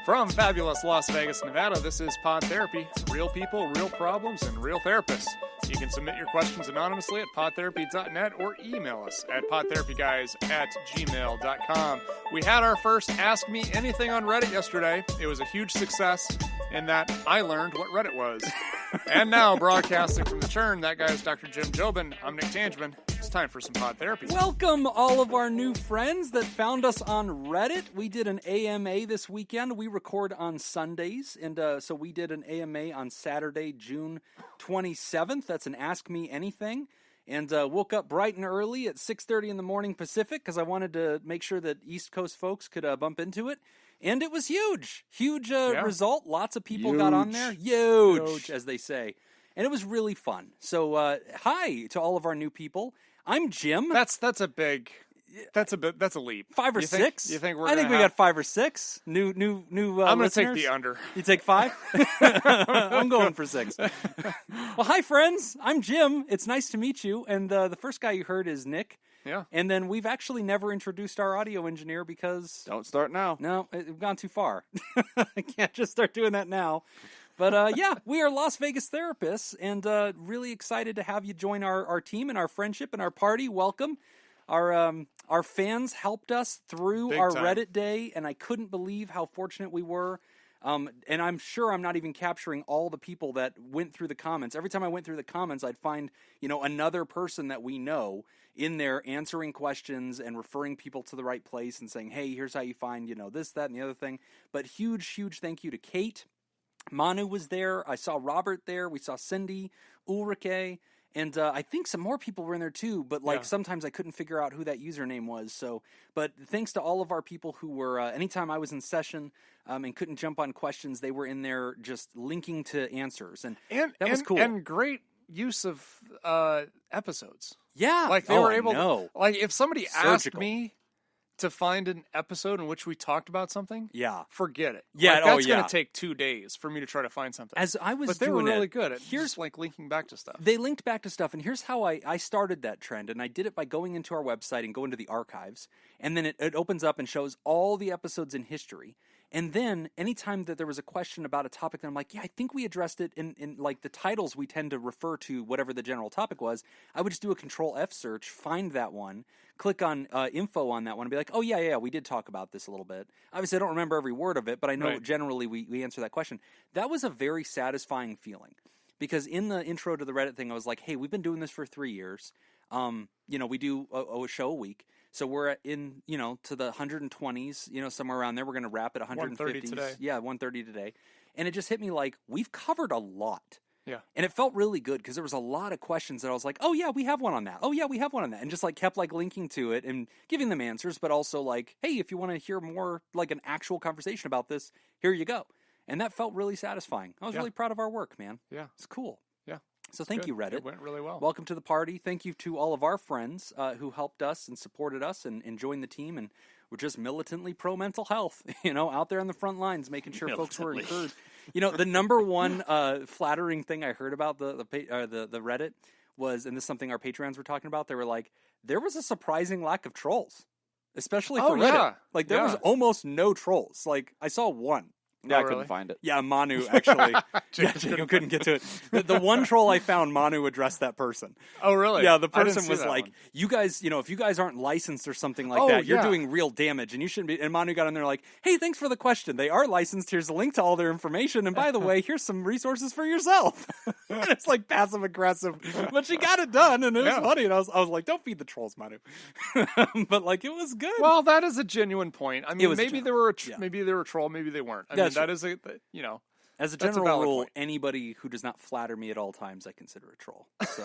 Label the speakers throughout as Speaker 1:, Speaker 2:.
Speaker 1: From fabulous Las Vegas, Nevada, this is Pod Therapy. Real people, real problems, and real therapists. You can submit your questions anonymously at podtherapy.net or email us at podtherapyguys@gmail.com. We had our first Ask Me Anything on Reddit yesterday. It was a huge success in that I learned what Reddit was. And now, broadcasting from the churn, that guy is Dr. Jim Jobin. I'm Nick Tangeman. It's time for some Pod Therapy.
Speaker 2: Welcome, all of our new friends that found us on Reddit. We did an AMA this weekend. We record on Sundays, and so we did an AMA on Saturday, June 27th. That's an Ask Me Anything. And woke up bright and early at 6:30 in the morning Pacific because I wanted to make sure that East Coast folks could bump into it. And it was huge. Huge result. Lots of people got on there. Huge, as they say. And it was really fun. So hi to all of our new people. I'm Jim.
Speaker 1: That's a leap.
Speaker 2: 5 or 6?
Speaker 1: You think we're?
Speaker 2: I think we got 5 or 6 new.
Speaker 1: I'm going to
Speaker 2: listeners.
Speaker 1: take the under.
Speaker 2: You take 5? I'm going for 6. Well, hi friends. I'm Jim. It's nice to meet you. And the first guy you heard is Nick.
Speaker 1: Yeah.
Speaker 2: And then we've actually never introduced our audio engineer because
Speaker 3: don't start now.
Speaker 2: No, we've gone too far. I can't just start doing that now. But yeah, we are Las Vegas therapists, and really excited to have you join our team and our friendship and our party. Welcome. Our fans helped us through
Speaker 1: Big
Speaker 2: our
Speaker 1: time.
Speaker 2: Reddit day, and I couldn't believe how fortunate we were. And I'm sure I'm not even capturing all the people that went through the comments. Every time I went through the comments, I'd find, another person that we know in there answering questions and referring people to the right place and saying, hey, here's how you find, this, that, and the other thing. But huge thank you to Kate. Manu was there. I saw Robert there. We saw Cindy, Ulrike, and I think some more people were in there too. But sometimes I couldn't figure out who that username was. So, but thanks to all of our people who were. Anytime I was in session and couldn't jump on questions, they were in there just linking to answers, and that was cool.
Speaker 1: And great use of episodes.
Speaker 2: Yeah,
Speaker 1: like they were able.
Speaker 2: To,
Speaker 1: like if somebody
Speaker 2: Surgical.
Speaker 1: asked me to find an episode in which we talked about something, forget it.
Speaker 2: Yeah,
Speaker 1: that's going to take 2 days for me to try to find something.
Speaker 2: As I was
Speaker 1: but they
Speaker 2: doing
Speaker 1: were really
Speaker 2: it,
Speaker 1: good at
Speaker 2: here's
Speaker 1: just like linking back to stuff.
Speaker 2: They linked back to stuff, and here's how I started that trend, and I did it by going into our website and going to the archives, and then it opens up and shows all the episodes in history. And then anytime that there was a question about a topic, I'm like, yeah, I think we addressed it in like the titles we tend to refer to whatever the general topic was. I would just do a Control F search, find that one, click on info on that one, and be like, oh, yeah, we did talk about this a little bit. Obviously, I don't remember every word of it, but I know generally we answer that question. That was a very satisfying feeling because in the intro to the Reddit thing, I was like, hey, we've been doing this for 3 years. We do a show a week. So we're in, to the 120s, somewhere around there. We're going to wrap at 150s.
Speaker 1: 130 today.
Speaker 2: Yeah, 130 today. And it just hit me like, we've covered a lot.
Speaker 1: Yeah.
Speaker 2: And it felt really good because there was a lot of questions that I was like, oh, yeah, we have one on that. Oh, yeah, we have one on that. And just kept linking to it and giving them answers, but also hey, if you want to hear more an actual conversation about this, here you go. And that felt really satisfying. I was really proud of our work, man.
Speaker 1: Yeah.
Speaker 2: It's cool.
Speaker 1: Yeah.
Speaker 2: So thank you, Reddit.
Speaker 1: It went really well.
Speaker 2: Welcome to the party. Thank you to all of our friends who helped us and supported us and joined the team. And we're just militantly pro mental health, out there on the front lines, making sure folks were encouraged. The number one flattering thing I heard about the Reddit was, and this is something our Patreons were talking about, they were like, there was a surprising lack of trolls, especially for Reddit.
Speaker 1: Yeah.
Speaker 2: There was almost no trolls. I saw one.
Speaker 3: Yeah, I couldn't find it.
Speaker 2: Yeah, Manu, actually. Jacob couldn't get to it. The one troll I found, Manu addressed that person.
Speaker 1: Oh, really?
Speaker 2: Yeah, the person was like,
Speaker 1: one.
Speaker 2: you guys, if you guys aren't licensed or something like that, you're doing real damage, and you shouldn't be. And Manu got in there like, hey, thanks for the question. They are licensed. Here's a link to all their information. And by the way, here's some resources for yourself. And it's passive aggressive. But she got it done, and it was funny. And I was like, don't feed the trolls, Manu. But it was good.
Speaker 1: Well, that is a genuine point. I mean,
Speaker 2: maybe
Speaker 1: they were a troll, maybe they weren't. I mean, that is
Speaker 2: as a general rule, anybody who does not flatter me at all times, I consider a troll. So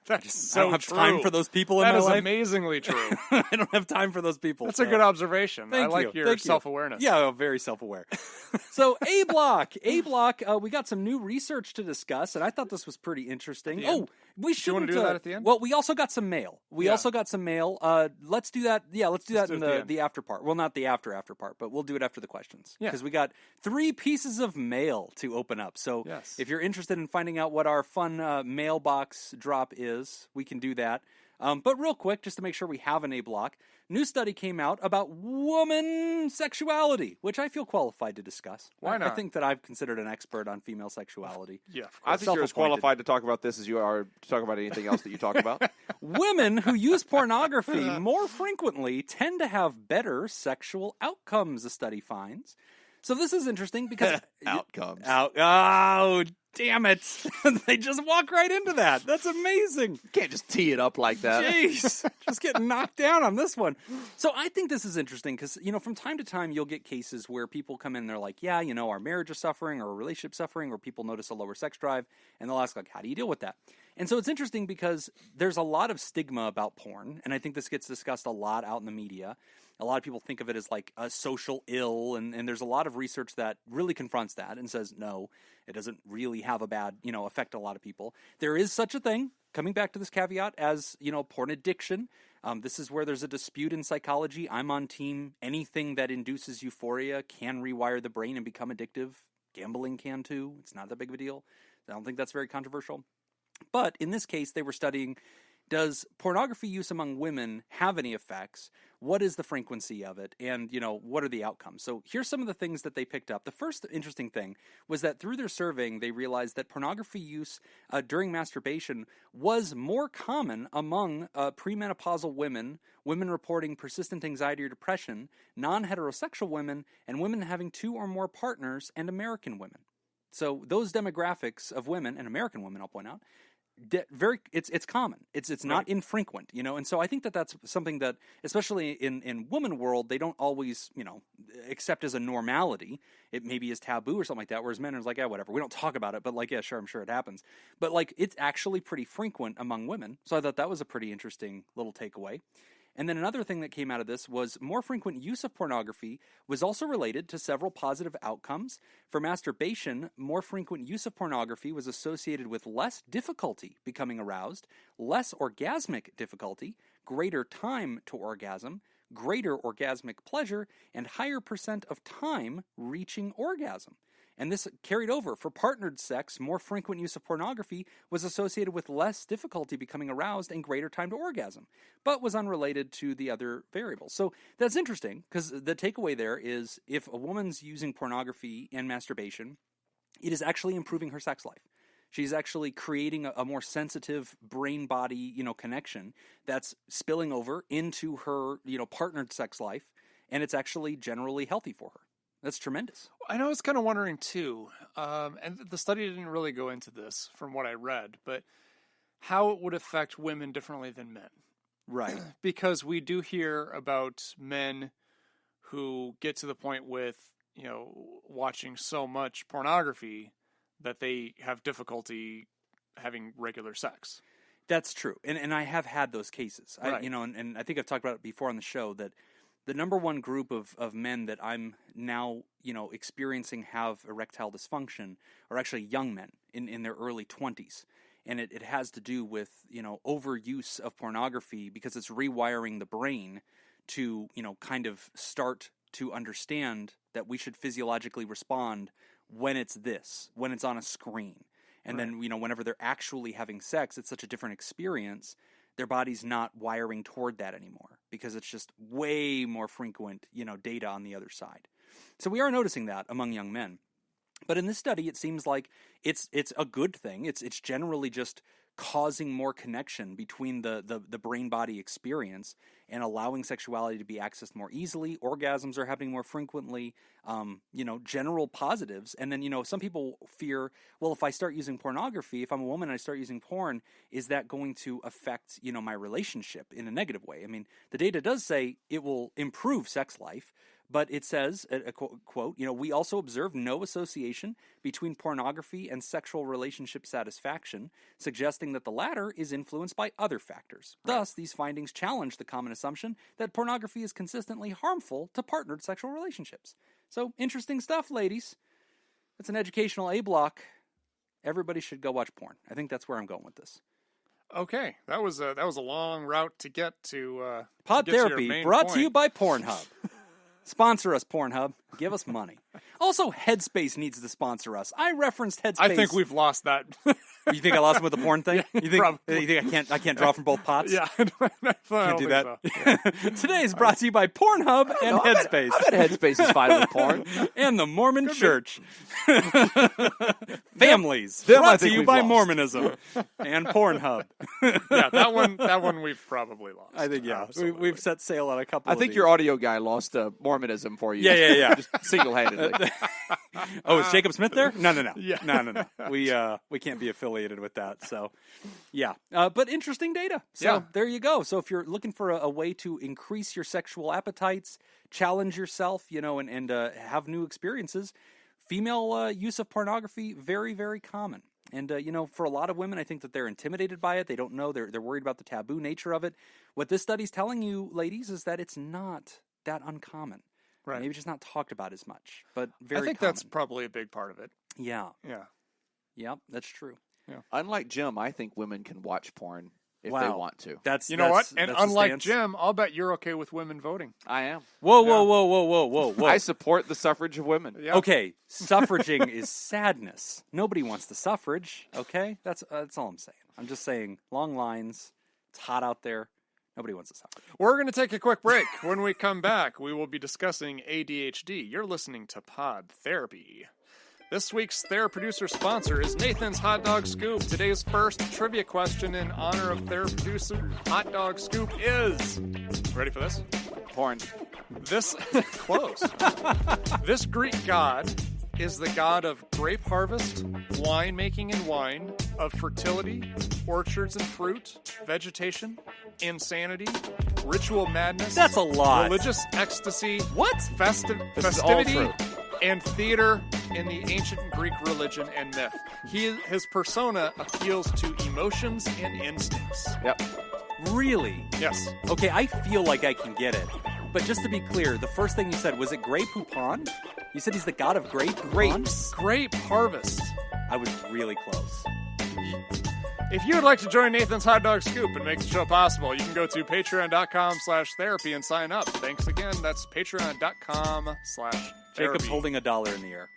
Speaker 1: that's
Speaker 2: I don't have time for those people in my life.
Speaker 1: That is amazingly true.
Speaker 2: I don't have time for those people.
Speaker 1: That's a good observation. I like your
Speaker 2: Thank
Speaker 1: self-awareness.
Speaker 2: You. Yeah, very self-aware. So A block, we got some new research to discuss, and I thought this was pretty interesting. We should
Speaker 1: want to do that at the end.
Speaker 2: Well, we also got some mail. Let's do that. Yeah, let's do that in the after part. Well, not the after part, but we'll do it after the questions. Yeah, because we got 3 pieces of mail to open up. So if you're interested in finding out what our fun mailbox drop is, we can do that. But real quick, just to make sure we have an A block, new study came out about woman sexuality, which I feel qualified to discuss.
Speaker 1: Why not?
Speaker 2: I think that I've considered an expert on female sexuality.
Speaker 1: Yeah, of
Speaker 3: I
Speaker 1: course.
Speaker 3: think you're as qualified to talk about this as you are to talk about anything else that you talk about.
Speaker 2: Women who use pornography more frequently tend to have better sexual outcomes, the study finds. So this is interesting because...
Speaker 3: Outcomes.
Speaker 2: Oh, damn it. They just walk right into that. That's amazing.
Speaker 3: You can't just tee it up like that.
Speaker 2: Jeez. Just getting knocked down on this one. So I think this is interesting because, from time to time you'll get cases where people come in and they're like, yeah, our marriage is suffering or our relationship suffering, or people notice a lower sex drive, and they'll ask, like, how do you deal with that? And so it's interesting because there's a lot of stigma about porn, and I think this gets discussed a lot out in the media. A lot of people think of it as like a social ill, and there's a lot of research that really confronts that and says, no, it doesn't really have a bad, effect on a lot of people. There is such a thing, coming back to this caveat, as, porn addiction. This is where there's a dispute in psychology. I'm on team anything that induces euphoria can rewire the brain and become addictive. Gambling can too. It's not that big of a deal. I don't think that's very controversial. But in this case, they were studying, does pornography use among women have any effects? What is the frequency of it? And, what are the outcomes? So here's some of the things that they picked up. The first interesting thing was that through their surveying, they realized that pornography use during masturbation was more common among premenopausal women, women reporting persistent anxiety or depression, non-heterosexual women, and women having 2 or more partners, and American women. So those demographics of women, and American women, I'll point out, it's common. It's not infrequent, and so I think that that's something that, especially in woman world, they don't always, accept as a normality. It maybe is taboo or something like that, whereas men are like, yeah, whatever. We don't talk about it, but like, yeah, sure, I'm sure it happens. But like, it's actually pretty frequent among women. So I thought that was a pretty interesting little takeaway. And then another thing that came out of this was more frequent use of pornography was also related to several positive outcomes. For masturbation, more frequent use of pornography was associated with less difficulty becoming aroused, less orgasmic difficulty, greater time to orgasm, greater orgasmic pleasure, and higher % of time reaching orgasm. And this carried over. For partnered sex, more frequent use of pornography was associated with less difficulty becoming aroused and greater time to orgasm, but was unrelated to the other variables. So that's interesting, because the takeaway there is if a woman's using pornography and masturbation, it is actually improving her sex life. She's actually creating a more sensitive brain-body, connection that's spilling over into her, partnered sex life, and it's actually generally healthy for her. That's tremendous.
Speaker 1: I know, I was kind of wondering too, and the study didn't really go into this from what I read, but how it would affect women differently than men.
Speaker 2: Right.
Speaker 1: Because we do hear about men who get to the point with, watching so much pornography that they have difficulty having regular sex.
Speaker 2: That's true. And I have had those cases.
Speaker 1: Right.
Speaker 2: And I think I've talked about it before on the show that the number one group of men that I'm now, experiencing have erectile dysfunction are actually young men in their early 20s. And it has to do with, overuse of pornography because it's rewiring the brain to, kind of start to understand that we should physiologically respond when it's on a screen. And
Speaker 1: right.
Speaker 2: Then, whenever they're actually having sex, it's such a different experience. Their body's not wiring toward that anymore because it's just way more frequent, data on the other side. So we are noticing that among young men. But in this study, it seems like it's a good thing. It's generally just causing more connection between the brain-body experience and allowing sexuality to be accessed more easily. Orgasms are happening more frequently, general positives. And then, some people fear, well, if I start using pornography, if I'm a woman and I start using porn, is that going to affect, my relationship in a negative way? I mean, the data does say it will improve sex life, but it says, a quote, we also observe no association between pornography and sexual relationship satisfaction, suggesting that the latter is influenced by other factors.
Speaker 1: Right.
Speaker 2: Thus, these findings challenge the common assumption that pornography is consistently harmful to partnered sexual relationships. So, interesting stuff, ladies. That's an educational A block. Everybody should go watch porn. I think that's where I'm going with this.
Speaker 1: Okay, that was a long route to get to
Speaker 2: Pod
Speaker 1: to get to your
Speaker 2: Therapy,
Speaker 1: main
Speaker 2: brought
Speaker 1: point.
Speaker 2: to you by Pornhub. Sponsor us, Pornhub. Give us money. Also, Headspace needs to sponsor us. I referenced Headspace.
Speaker 1: I think we've lost that.
Speaker 2: You think I lost him with the porn thing?
Speaker 1: Yeah,
Speaker 2: you think
Speaker 1: probably.
Speaker 2: I can't draw from both pots?
Speaker 1: Yeah,
Speaker 2: Can't do that. So. Today is brought to you by Pornhub and Headspace.
Speaker 3: I bet Headspace is fine with porn.
Speaker 2: And the Mormon Church. Families.
Speaker 3: Them I
Speaker 2: brought to
Speaker 3: think
Speaker 2: you
Speaker 3: we've
Speaker 2: by
Speaker 3: lost.
Speaker 2: Mormonism and Pornhub.
Speaker 1: Yeah, that one we've probably lost.
Speaker 2: I think, yeah.
Speaker 1: Absolutely.
Speaker 2: We've set sail on a couple
Speaker 3: I
Speaker 2: of
Speaker 3: think
Speaker 2: these.
Speaker 3: your audio guy lost Mormonism for you.
Speaker 2: Yeah.
Speaker 3: Just single-handedly.
Speaker 2: Oh, is Jacob Smith there? No.
Speaker 1: Yeah.
Speaker 2: No. We can't be affiliated with that. So, yeah. But interesting data. So
Speaker 1: Yeah.
Speaker 2: there you go. So if you're looking for a way to increase your sexual appetites, challenge yourself, and have new experiences, female use of pornography, very, very common. And, for a lot of women, I think that they're intimidated by it. They don't know. They're worried about the taboo nature of it. What this study's telling you, ladies, is that it's not that uncommon.
Speaker 1: Right.
Speaker 2: Maybe just not talked about as much, but very
Speaker 1: I think
Speaker 2: common.
Speaker 1: that's probably a big part of it.
Speaker 2: Yeah.
Speaker 1: Yeah.
Speaker 2: Yeah, that's true.
Speaker 3: Unlike Jim, I think women can watch porn if they
Speaker 2: Wow.
Speaker 3: want to.
Speaker 2: That's
Speaker 1: You know what? And
Speaker 2: that's the
Speaker 1: unlike
Speaker 2: stance.
Speaker 1: Jim, I'll bet you're okay with women voting.
Speaker 3: I am.
Speaker 2: Whoa.
Speaker 3: I support the suffrage of women.
Speaker 1: Yeah.
Speaker 2: Okay, suffraging is sadness. Nobody wants the suffrage. Okay, that's all I'm saying. I'm just saying, long lines. It's hot out there. Nobody wants the suffrage.
Speaker 1: We're going to take a quick break. When we come back, we will be discussing ADHD. You're listening to Pod Therapy. This week's THERAPRODUCER sponsor is Nathan's Hot Dog Scoop. Today's first trivia question in honor of THERAPRODUCER Hot Dog Scoop is... Ready for this?
Speaker 3: Porn.
Speaker 1: This... Close. This Greek god is the god of grape harvest, winemaking and wine, of fertility, orchards and fruit, vegetation, insanity, ritual madness.
Speaker 2: That's a lot.
Speaker 1: Religious ecstasy.
Speaker 2: What?
Speaker 3: This is all
Speaker 1: Festivity
Speaker 3: true.
Speaker 1: and theater in the ancient Greek religion and myth. His persona appeals to emotions and instincts.
Speaker 3: Yep.
Speaker 2: Really?
Speaker 1: Yes.
Speaker 2: Okay, I feel like I can get it. But just to be clear, the first thing you said, was it Grey Poupon? You said he's the god of grape
Speaker 1: Grapes. Grape harvest.
Speaker 2: I was really close.
Speaker 1: If you would like to join Nathan's Hot Dog Scoop and make the show possible, you can go to patreon.com/therapy and sign up. Thanks again. That's patreon.com/therapy.
Speaker 2: Jacob's holding $1 in the air.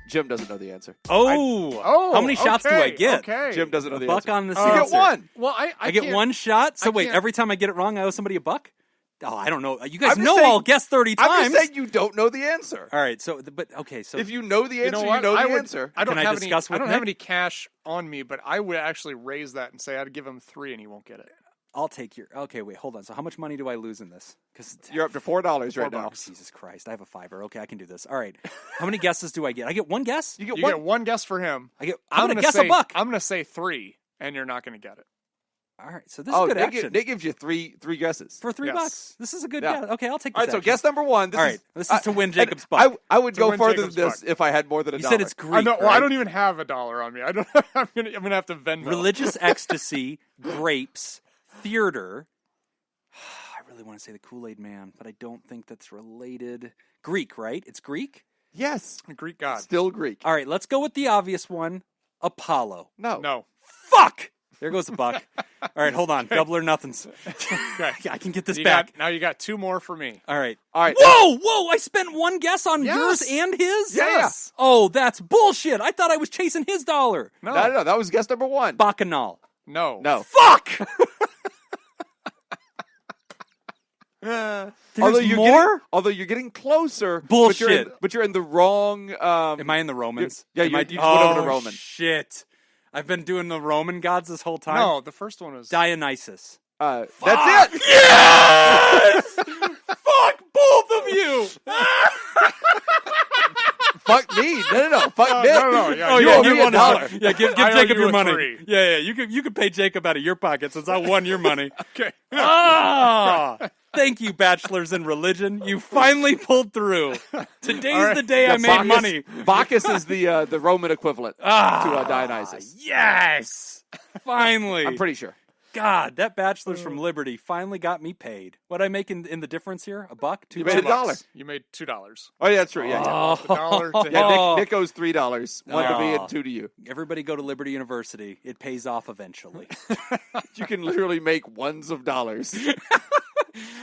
Speaker 3: Jim doesn't know the answer.
Speaker 2: Oh, how many shots do I get?
Speaker 1: Okay.
Speaker 3: Jim doesn't know the
Speaker 2: Buck
Speaker 3: answer.
Speaker 2: on the
Speaker 3: You get
Speaker 2: answer.
Speaker 3: one.
Speaker 1: Well,
Speaker 2: I get
Speaker 1: can't-
Speaker 2: one shot? So
Speaker 1: I
Speaker 2: wait,
Speaker 1: can't-
Speaker 2: every time I get it wrong, I owe somebody a buck? Oh, I don't know. You guys
Speaker 3: I'm just
Speaker 2: know
Speaker 3: saying-
Speaker 2: I'll guess 30 times.
Speaker 3: I'm just saying you don't know the answer.
Speaker 2: All right, so
Speaker 3: If you know the answer,
Speaker 1: You know what?
Speaker 3: the
Speaker 1: I would-
Speaker 3: answer.
Speaker 1: I don't
Speaker 2: Can I
Speaker 1: have any.
Speaker 2: discuss with
Speaker 1: I don't
Speaker 2: Nick?
Speaker 1: have any cash on me, but I would actually raise that and say I'd give him 3 and he won't get it.
Speaker 2: I'll take your. Okay, wait, hold on. So how much money do I lose in this? Because
Speaker 3: You're up to $4 right now.
Speaker 2: Jesus Christ, I have a $5. Okay, I can do this. All right, how many guesses do I get? I get one guess.
Speaker 3: You get
Speaker 1: You
Speaker 3: one.
Speaker 1: get one guess for him.
Speaker 2: I'm
Speaker 1: I'm
Speaker 2: gonna
Speaker 1: gonna
Speaker 2: guess
Speaker 1: say
Speaker 2: a buck.
Speaker 1: I'm gonna say 3, and you're not gonna get it.
Speaker 2: All right, so this is good action
Speaker 3: Nick gives you three guesses.
Speaker 2: for $3.
Speaker 1: Yes.
Speaker 2: This is a good
Speaker 3: Yeah.
Speaker 2: guess. Okay, I'll take.
Speaker 3: All
Speaker 2: This
Speaker 3: right, so
Speaker 2: action.
Speaker 3: guess number one.
Speaker 2: All right, this is to win Jacob's buck.
Speaker 3: I would
Speaker 1: To
Speaker 3: go
Speaker 1: win
Speaker 3: further
Speaker 1: Jacob's
Speaker 3: than this
Speaker 1: buck.
Speaker 3: if I had more than $1.
Speaker 2: You said it's Greek.
Speaker 1: I know. Well, I
Speaker 2: right?
Speaker 1: don't even have $1 on me. I don't. I'm gonna have to Venmo.
Speaker 2: Religious ecstasy, grapes, theater. I really want to say the Kool-Aid Man, but I don't think that's related. Greek, right? It's Greek?
Speaker 3: Yes.
Speaker 1: Greek god.
Speaker 3: Still Greek.
Speaker 2: All right, let's go with the obvious one. Apollo.
Speaker 3: No.
Speaker 1: No.
Speaker 2: Fuck! There goes the buck. All right, hold on. Double or nothings.
Speaker 1: Okay.
Speaker 2: I can get this
Speaker 1: You
Speaker 2: back.
Speaker 1: now you got 2 more for me.
Speaker 2: All right.
Speaker 3: All right.
Speaker 2: Whoa! I spent one guess on
Speaker 1: Yes.
Speaker 2: yours and his?
Speaker 3: Yes.
Speaker 2: Oh, that's bullshit. I thought I was chasing his $1.
Speaker 1: No.
Speaker 3: No. That was guess number one.
Speaker 2: Bacchanal.
Speaker 1: No.
Speaker 3: No.
Speaker 2: Fuck!
Speaker 3: Although
Speaker 2: There's more?
Speaker 3: you're getting closer.
Speaker 2: Bullshit.
Speaker 3: But you're in the wrong.
Speaker 2: Am I in the Romans?
Speaker 3: Yeah,
Speaker 2: Am
Speaker 3: you
Speaker 2: I-
Speaker 3: just went over to
Speaker 2: Oh,
Speaker 3: Roman.
Speaker 2: Shit. I've been doing the Roman gods this whole time.
Speaker 1: No. The first one was.
Speaker 3: That's
Speaker 2: Dionysus.
Speaker 3: it.
Speaker 2: Yes! Fuck both of you!
Speaker 3: Fuck me. No. Fuck
Speaker 1: Oh,
Speaker 3: Nick.
Speaker 1: no. Yeah,
Speaker 3: You
Speaker 1: you
Speaker 3: owe
Speaker 1: owe
Speaker 3: me
Speaker 1: me
Speaker 3: $1.
Speaker 2: Yeah, give
Speaker 1: I owe
Speaker 2: Jacob
Speaker 1: you
Speaker 2: your
Speaker 1: a
Speaker 2: money.
Speaker 1: 3.
Speaker 2: Yeah. You could pay Jacob out of your pocket since I won your money.
Speaker 1: Okay.
Speaker 2: Ah! Thank you, bachelors in religion. You finally pulled through. Today's
Speaker 1: All right.
Speaker 2: the day I made
Speaker 3: Bacchus,
Speaker 2: money.
Speaker 3: Bacchus is the Roman equivalent to Dionysus.
Speaker 2: Yes! Finally.
Speaker 3: I'm pretty sure.
Speaker 2: God, that Bachelors from Liberty finally got me paid. What I make in the difference here? $1? $2?
Speaker 3: You made $1.
Speaker 1: You made $2.
Speaker 3: Oh yeah, that's true. Yeah.
Speaker 2: Oh.
Speaker 1: $1 to him.
Speaker 3: Yeah, Nick owes $3. 1 to me
Speaker 2: Oh.
Speaker 3: and 2 to you.
Speaker 2: Everybody go to Liberty University. It pays off eventually.
Speaker 3: You can literally make ones of dollars.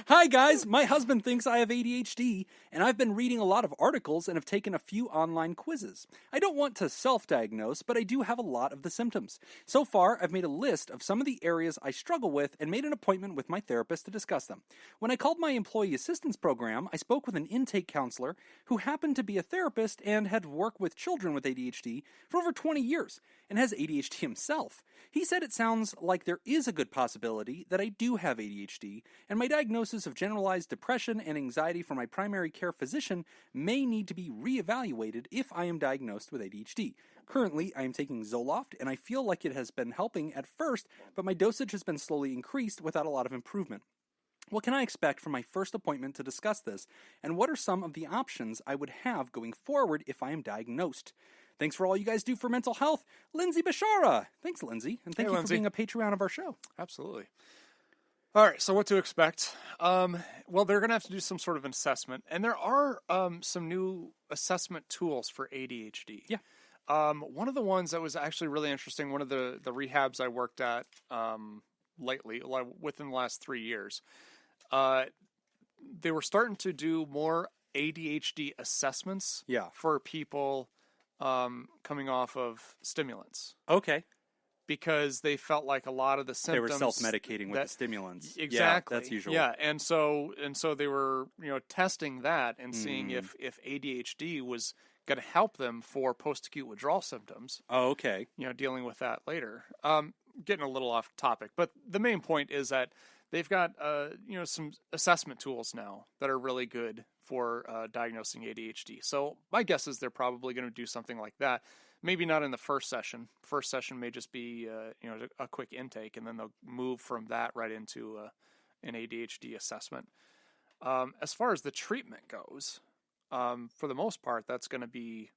Speaker 2: Hi, guys. My husband thinks I have ADHD, and I've been reading a lot of articles and have taken a few online quizzes. I don't want to self-diagnose, but I do have a lot of the symptoms. So far, I've made a list of some of the areas I struggle with and made an appointment with my therapist to discuss them. When I called my employee assistance program, I spoke with an intake counselor who happened to be a therapist and had worked with children with ADHD for over 20 years and has ADHD himself. He said it sounds like there is a good possibility that I do have ADHD, and my diagnosis of generalized depression and anxiety from my primary care physician may need to be reevaluated if I am diagnosed with ADHD. Currently, I am taking Zoloft, and I feel like it has been helping at first, but my dosage has been slowly increased without a lot of improvement. What can I expect from my first appointment to discuss this, and what are some of the options I would have going forward if I am diagnosed? Thanks for all you guys do for mental health. Lindsay Bashara. Thanks, Lindsay. And thank you for being a Patreon of our show.
Speaker 1: Absolutely. All right, so what to expect? Well, they're going to have to do some sort of an assessment. And there are some new assessment tools for ADHD.
Speaker 2: Yeah.
Speaker 1: One of the ones that was actually really interesting, one of the rehabs I worked at lately, within the last 3 years, they were starting to do more ADHD assessments for people coming off of stimulants.
Speaker 2: Okay.
Speaker 1: Because they felt like a lot of the symptoms...
Speaker 2: They were self-medicating with the stimulants.
Speaker 1: Exactly.
Speaker 2: Yeah, that's usual.
Speaker 1: Yeah, and so they were, testing that and seeing if ADHD was going to help them for post-acute withdrawal symptoms.
Speaker 2: Oh, okay.
Speaker 1: Dealing with that later. Getting a little off topic, but the main point is that they've got, some assessment tools now that are really good for diagnosing ADHD. So my guess is they're probably going to do something like that. Maybe not in the first session. First session may just be, a quick intake, and then they'll move from that right into an ADHD assessment. As far as the treatment goes, for the most part, that's going to be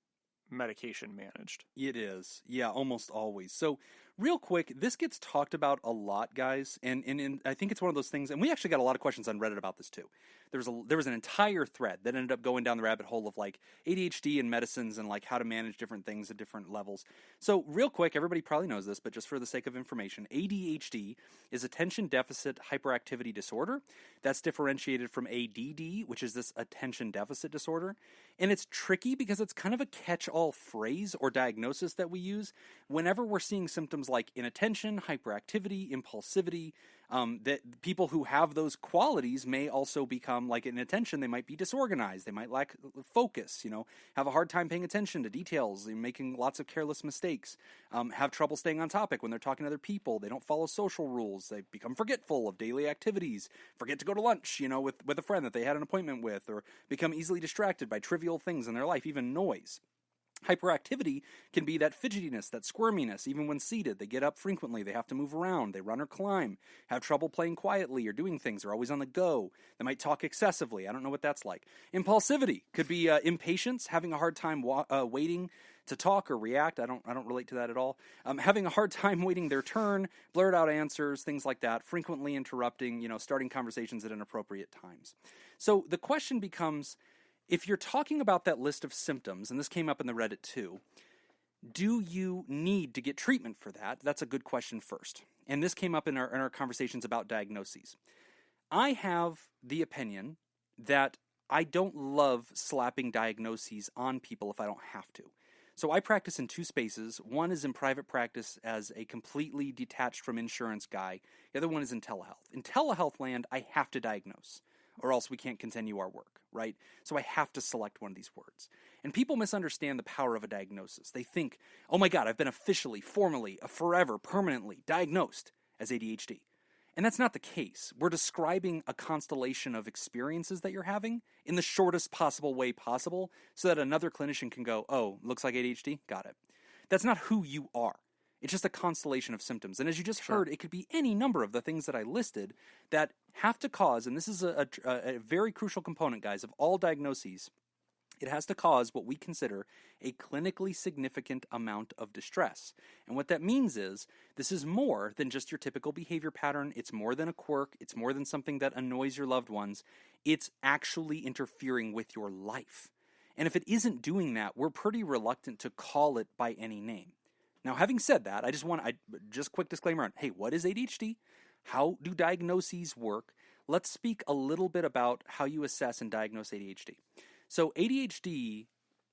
Speaker 1: medication managed.
Speaker 2: It is. Yeah, almost always. So real quick, this gets talked about a lot, guys, and I think it's one of those things, and we actually got a lot of questions on Reddit about this too. There was an entire thread that ended up going down the rabbit hole of like ADHD and medicines and like how to manage different things at different levels. So real quick, everybody probably knows this, but just for the sake of information, ADHD is attention deficit hyperactivity disorder. That's differentiated from ADD, which is this attention deficit disorder. And it's tricky because it's kind of a catch-all phrase or diagnosis that we use whenever we're seeing symptoms like inattention, hyperactivity, impulsivity. That people who have those qualities may also become, like inattention, they might be disorganized, they might lack focus, have a hard time paying attention to details, making lots of careless mistakes, have trouble staying on topic when they're talking to other people, they don't follow social rules, they become forgetful of daily activities, forget to go to lunch, with a friend that they had an appointment with, or become easily distracted by trivial things in their life, even noise. Hyperactivity can be that fidgetiness, that squirminess, even when seated. They get up frequently, they have to move around, they run or climb, have trouble playing quietly or doing things, they're always on the go. They might talk excessively. I don't know what that's like. Impulsivity could be impatience, having a hard time waiting to talk or react. I don't relate to that at all. Having a hard time waiting their turn, blurt out answers, things like that, frequently interrupting, starting conversations at inappropriate times. So the question becomes, if you're talking about that list of symptoms, and this came up in the Reddit too, do you need to get treatment for that? That's a good question first. And this came up in our conversations about diagnoses. I have the opinion that I don't love slapping diagnoses on people if I don't have to. So I practice in two spaces. One is in private practice as a completely detached from insurance guy. The other one is in telehealth. In telehealth land, I have to diagnose, or else we can't continue our work, right? So I have to select one of these words. And people misunderstand the power of a diagnosis. They think, oh my God, I've been officially, formally, forever, permanently diagnosed as ADHD. And that's not the case. We're describing a constellation of experiences that you're having in the shortest possible way possible so that another clinician can go, oh, looks like ADHD? Got it. That's not who you are. It's just a constellation of symptoms. And as you just heard, it could be any number of the things that I listed that have to cause, and this is a very crucial component, guys, of all diagnoses, it has to cause what we consider a clinically significant amount of distress. And what that means is this is more than just your typical behavior pattern. It's more than a quirk. It's more than something that annoys your loved ones. It's actually interfering with your life. And if it isn't doing that, we're pretty reluctant to call it by any name. Now, having said that, just quick disclaimer on, hey, what is ADHD? How do diagnoses work? let's speak a little bit about how you assess and diagnose ADHD. So ADHD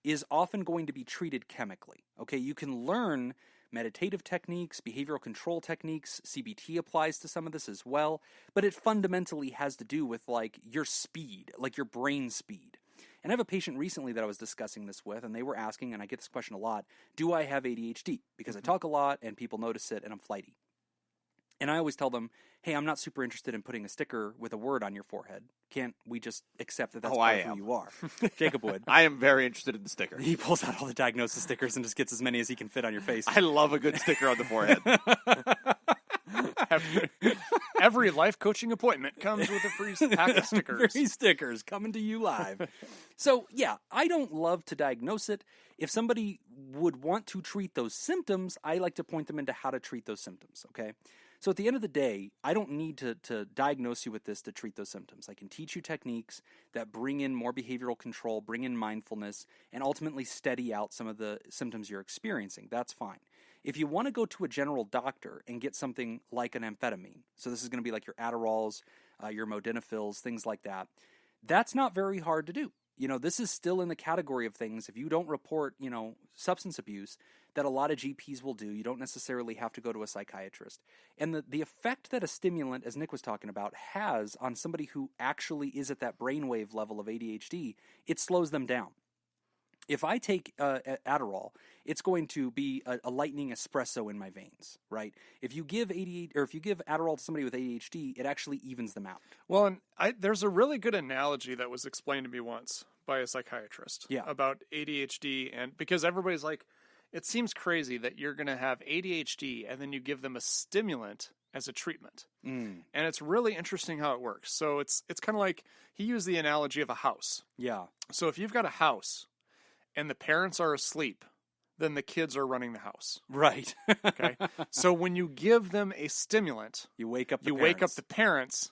Speaker 2: is often going to be treated chemically. Okay, you can learn meditative techniques, behavioral control techniques. CBT applies to some of this as well, but it fundamentally has to do with like your speed, like your brain speed. And I have a patient recently that I was discussing this with, and they were asking, and I get this question a lot, do I have ADHD? Because I talk a lot and people notice it and I'm flighty. And I always tell them, hey, I'm not super interested in putting a sticker with a word on your forehead. Can't we just accept that that's part of who you are? Jacob would.
Speaker 3: I am very interested in the sticker.
Speaker 2: He pulls out all the diagnosis stickers and just gets as many as he can fit on your face.
Speaker 3: I love a good sticker on the forehead.
Speaker 1: Every life coaching appointment comes with a free pack of stickers.
Speaker 2: Free stickers coming to you live. So, yeah, I don't love to diagnose it. If somebody would want to treat those symptoms, I like to point them into how to treat those symptoms, okay? So at the end of the day, I don't need to diagnose you with this to treat those symptoms. I can teach you techniques that bring in more behavioral control, bring in mindfulness, and ultimately steady out some of the symptoms you're experiencing. That's fine. If you want to go to a general doctor and get something like an amphetamine, so this is going to be like your Adderalls, your modafinils, things like that, that's not very hard to do. You know, this is still in the category of things, if you don't report, you know, substance abuse, that a lot of GPs will do. You don't necessarily have to go to a psychiatrist. And the effect that a stimulant, as Nick was talking about, has on somebody who actually is at that brainwave level of ADHD, it slows them down. If I take Adderall, it's going to be a lightning espresso in my veins, right? If you give Adderall to somebody with ADHD, it actually evens them out.
Speaker 1: Well, and there's a really good analogy that was explained to me once by a psychiatrist about ADHD, and because everybody's like, it seems crazy that you're going to have ADHD and then you give them a stimulant as a treatment. And it's really interesting how it works. So it's kind of like, he used the analogy of a house.
Speaker 2: Yeah.
Speaker 1: So if you've got a house and the parents are asleep, then the kids are running the house.
Speaker 2: Right.
Speaker 1: Okay. So when you give them a stimulant,
Speaker 2: you wake up
Speaker 1: the parents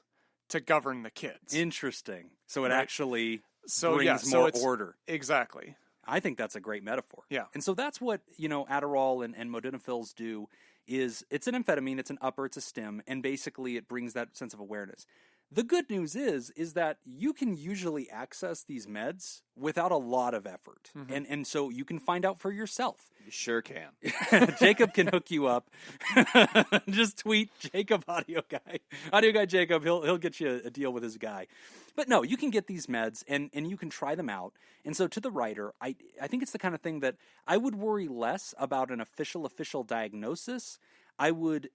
Speaker 1: to govern the kids.
Speaker 2: Interesting. So it actually brings
Speaker 1: more
Speaker 2: order.
Speaker 1: Exactly.
Speaker 2: I think that's a great metaphor.
Speaker 1: Yeah.
Speaker 2: And so that's what, you know, Adderall and modafinils do. Is it's an amphetamine, it's an upper, it's a stim, and basically it brings that sense of awareness. The good news is that you can usually access these meds without a lot of effort. Mm-hmm. And so you can find out for yourself.
Speaker 3: You sure can.
Speaker 2: Jacob can hook you up. Just tweet Jacob Audio Guy Jacob. He'll get you a deal with his guy. But no, you can get these meds and you can try them out. And so to the writer, I think it's the kind of thing that I would worry less about an official diagnosis. I would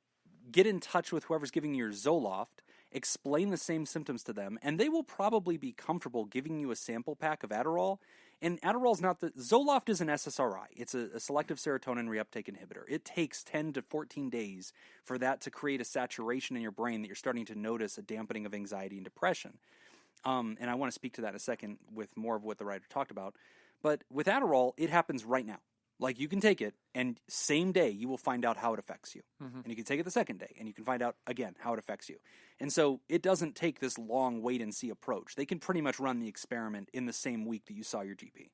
Speaker 2: get in touch with whoever's giving you your Zoloft, explain the same symptoms to them, and they will probably be comfortable giving you a sample pack of Adderall. And Adderall's not Zoloft is an SSRI. It's a selective serotonin reuptake inhibitor. It takes 10 to 14 days for that to create a saturation in your brain that you're starting to notice a dampening of anxiety and depression. And I want to speak to that in a second with more of what the writer talked about. But with Adderall, it happens right now. Like, you can take it, and same day, you will find out how it affects you. Mm-hmm. And you can take it the second day, and you can find out, again, how it affects you. And so it doesn't take this long wait-and-see approach. They can pretty much run the experiment in the same week that you saw your GP.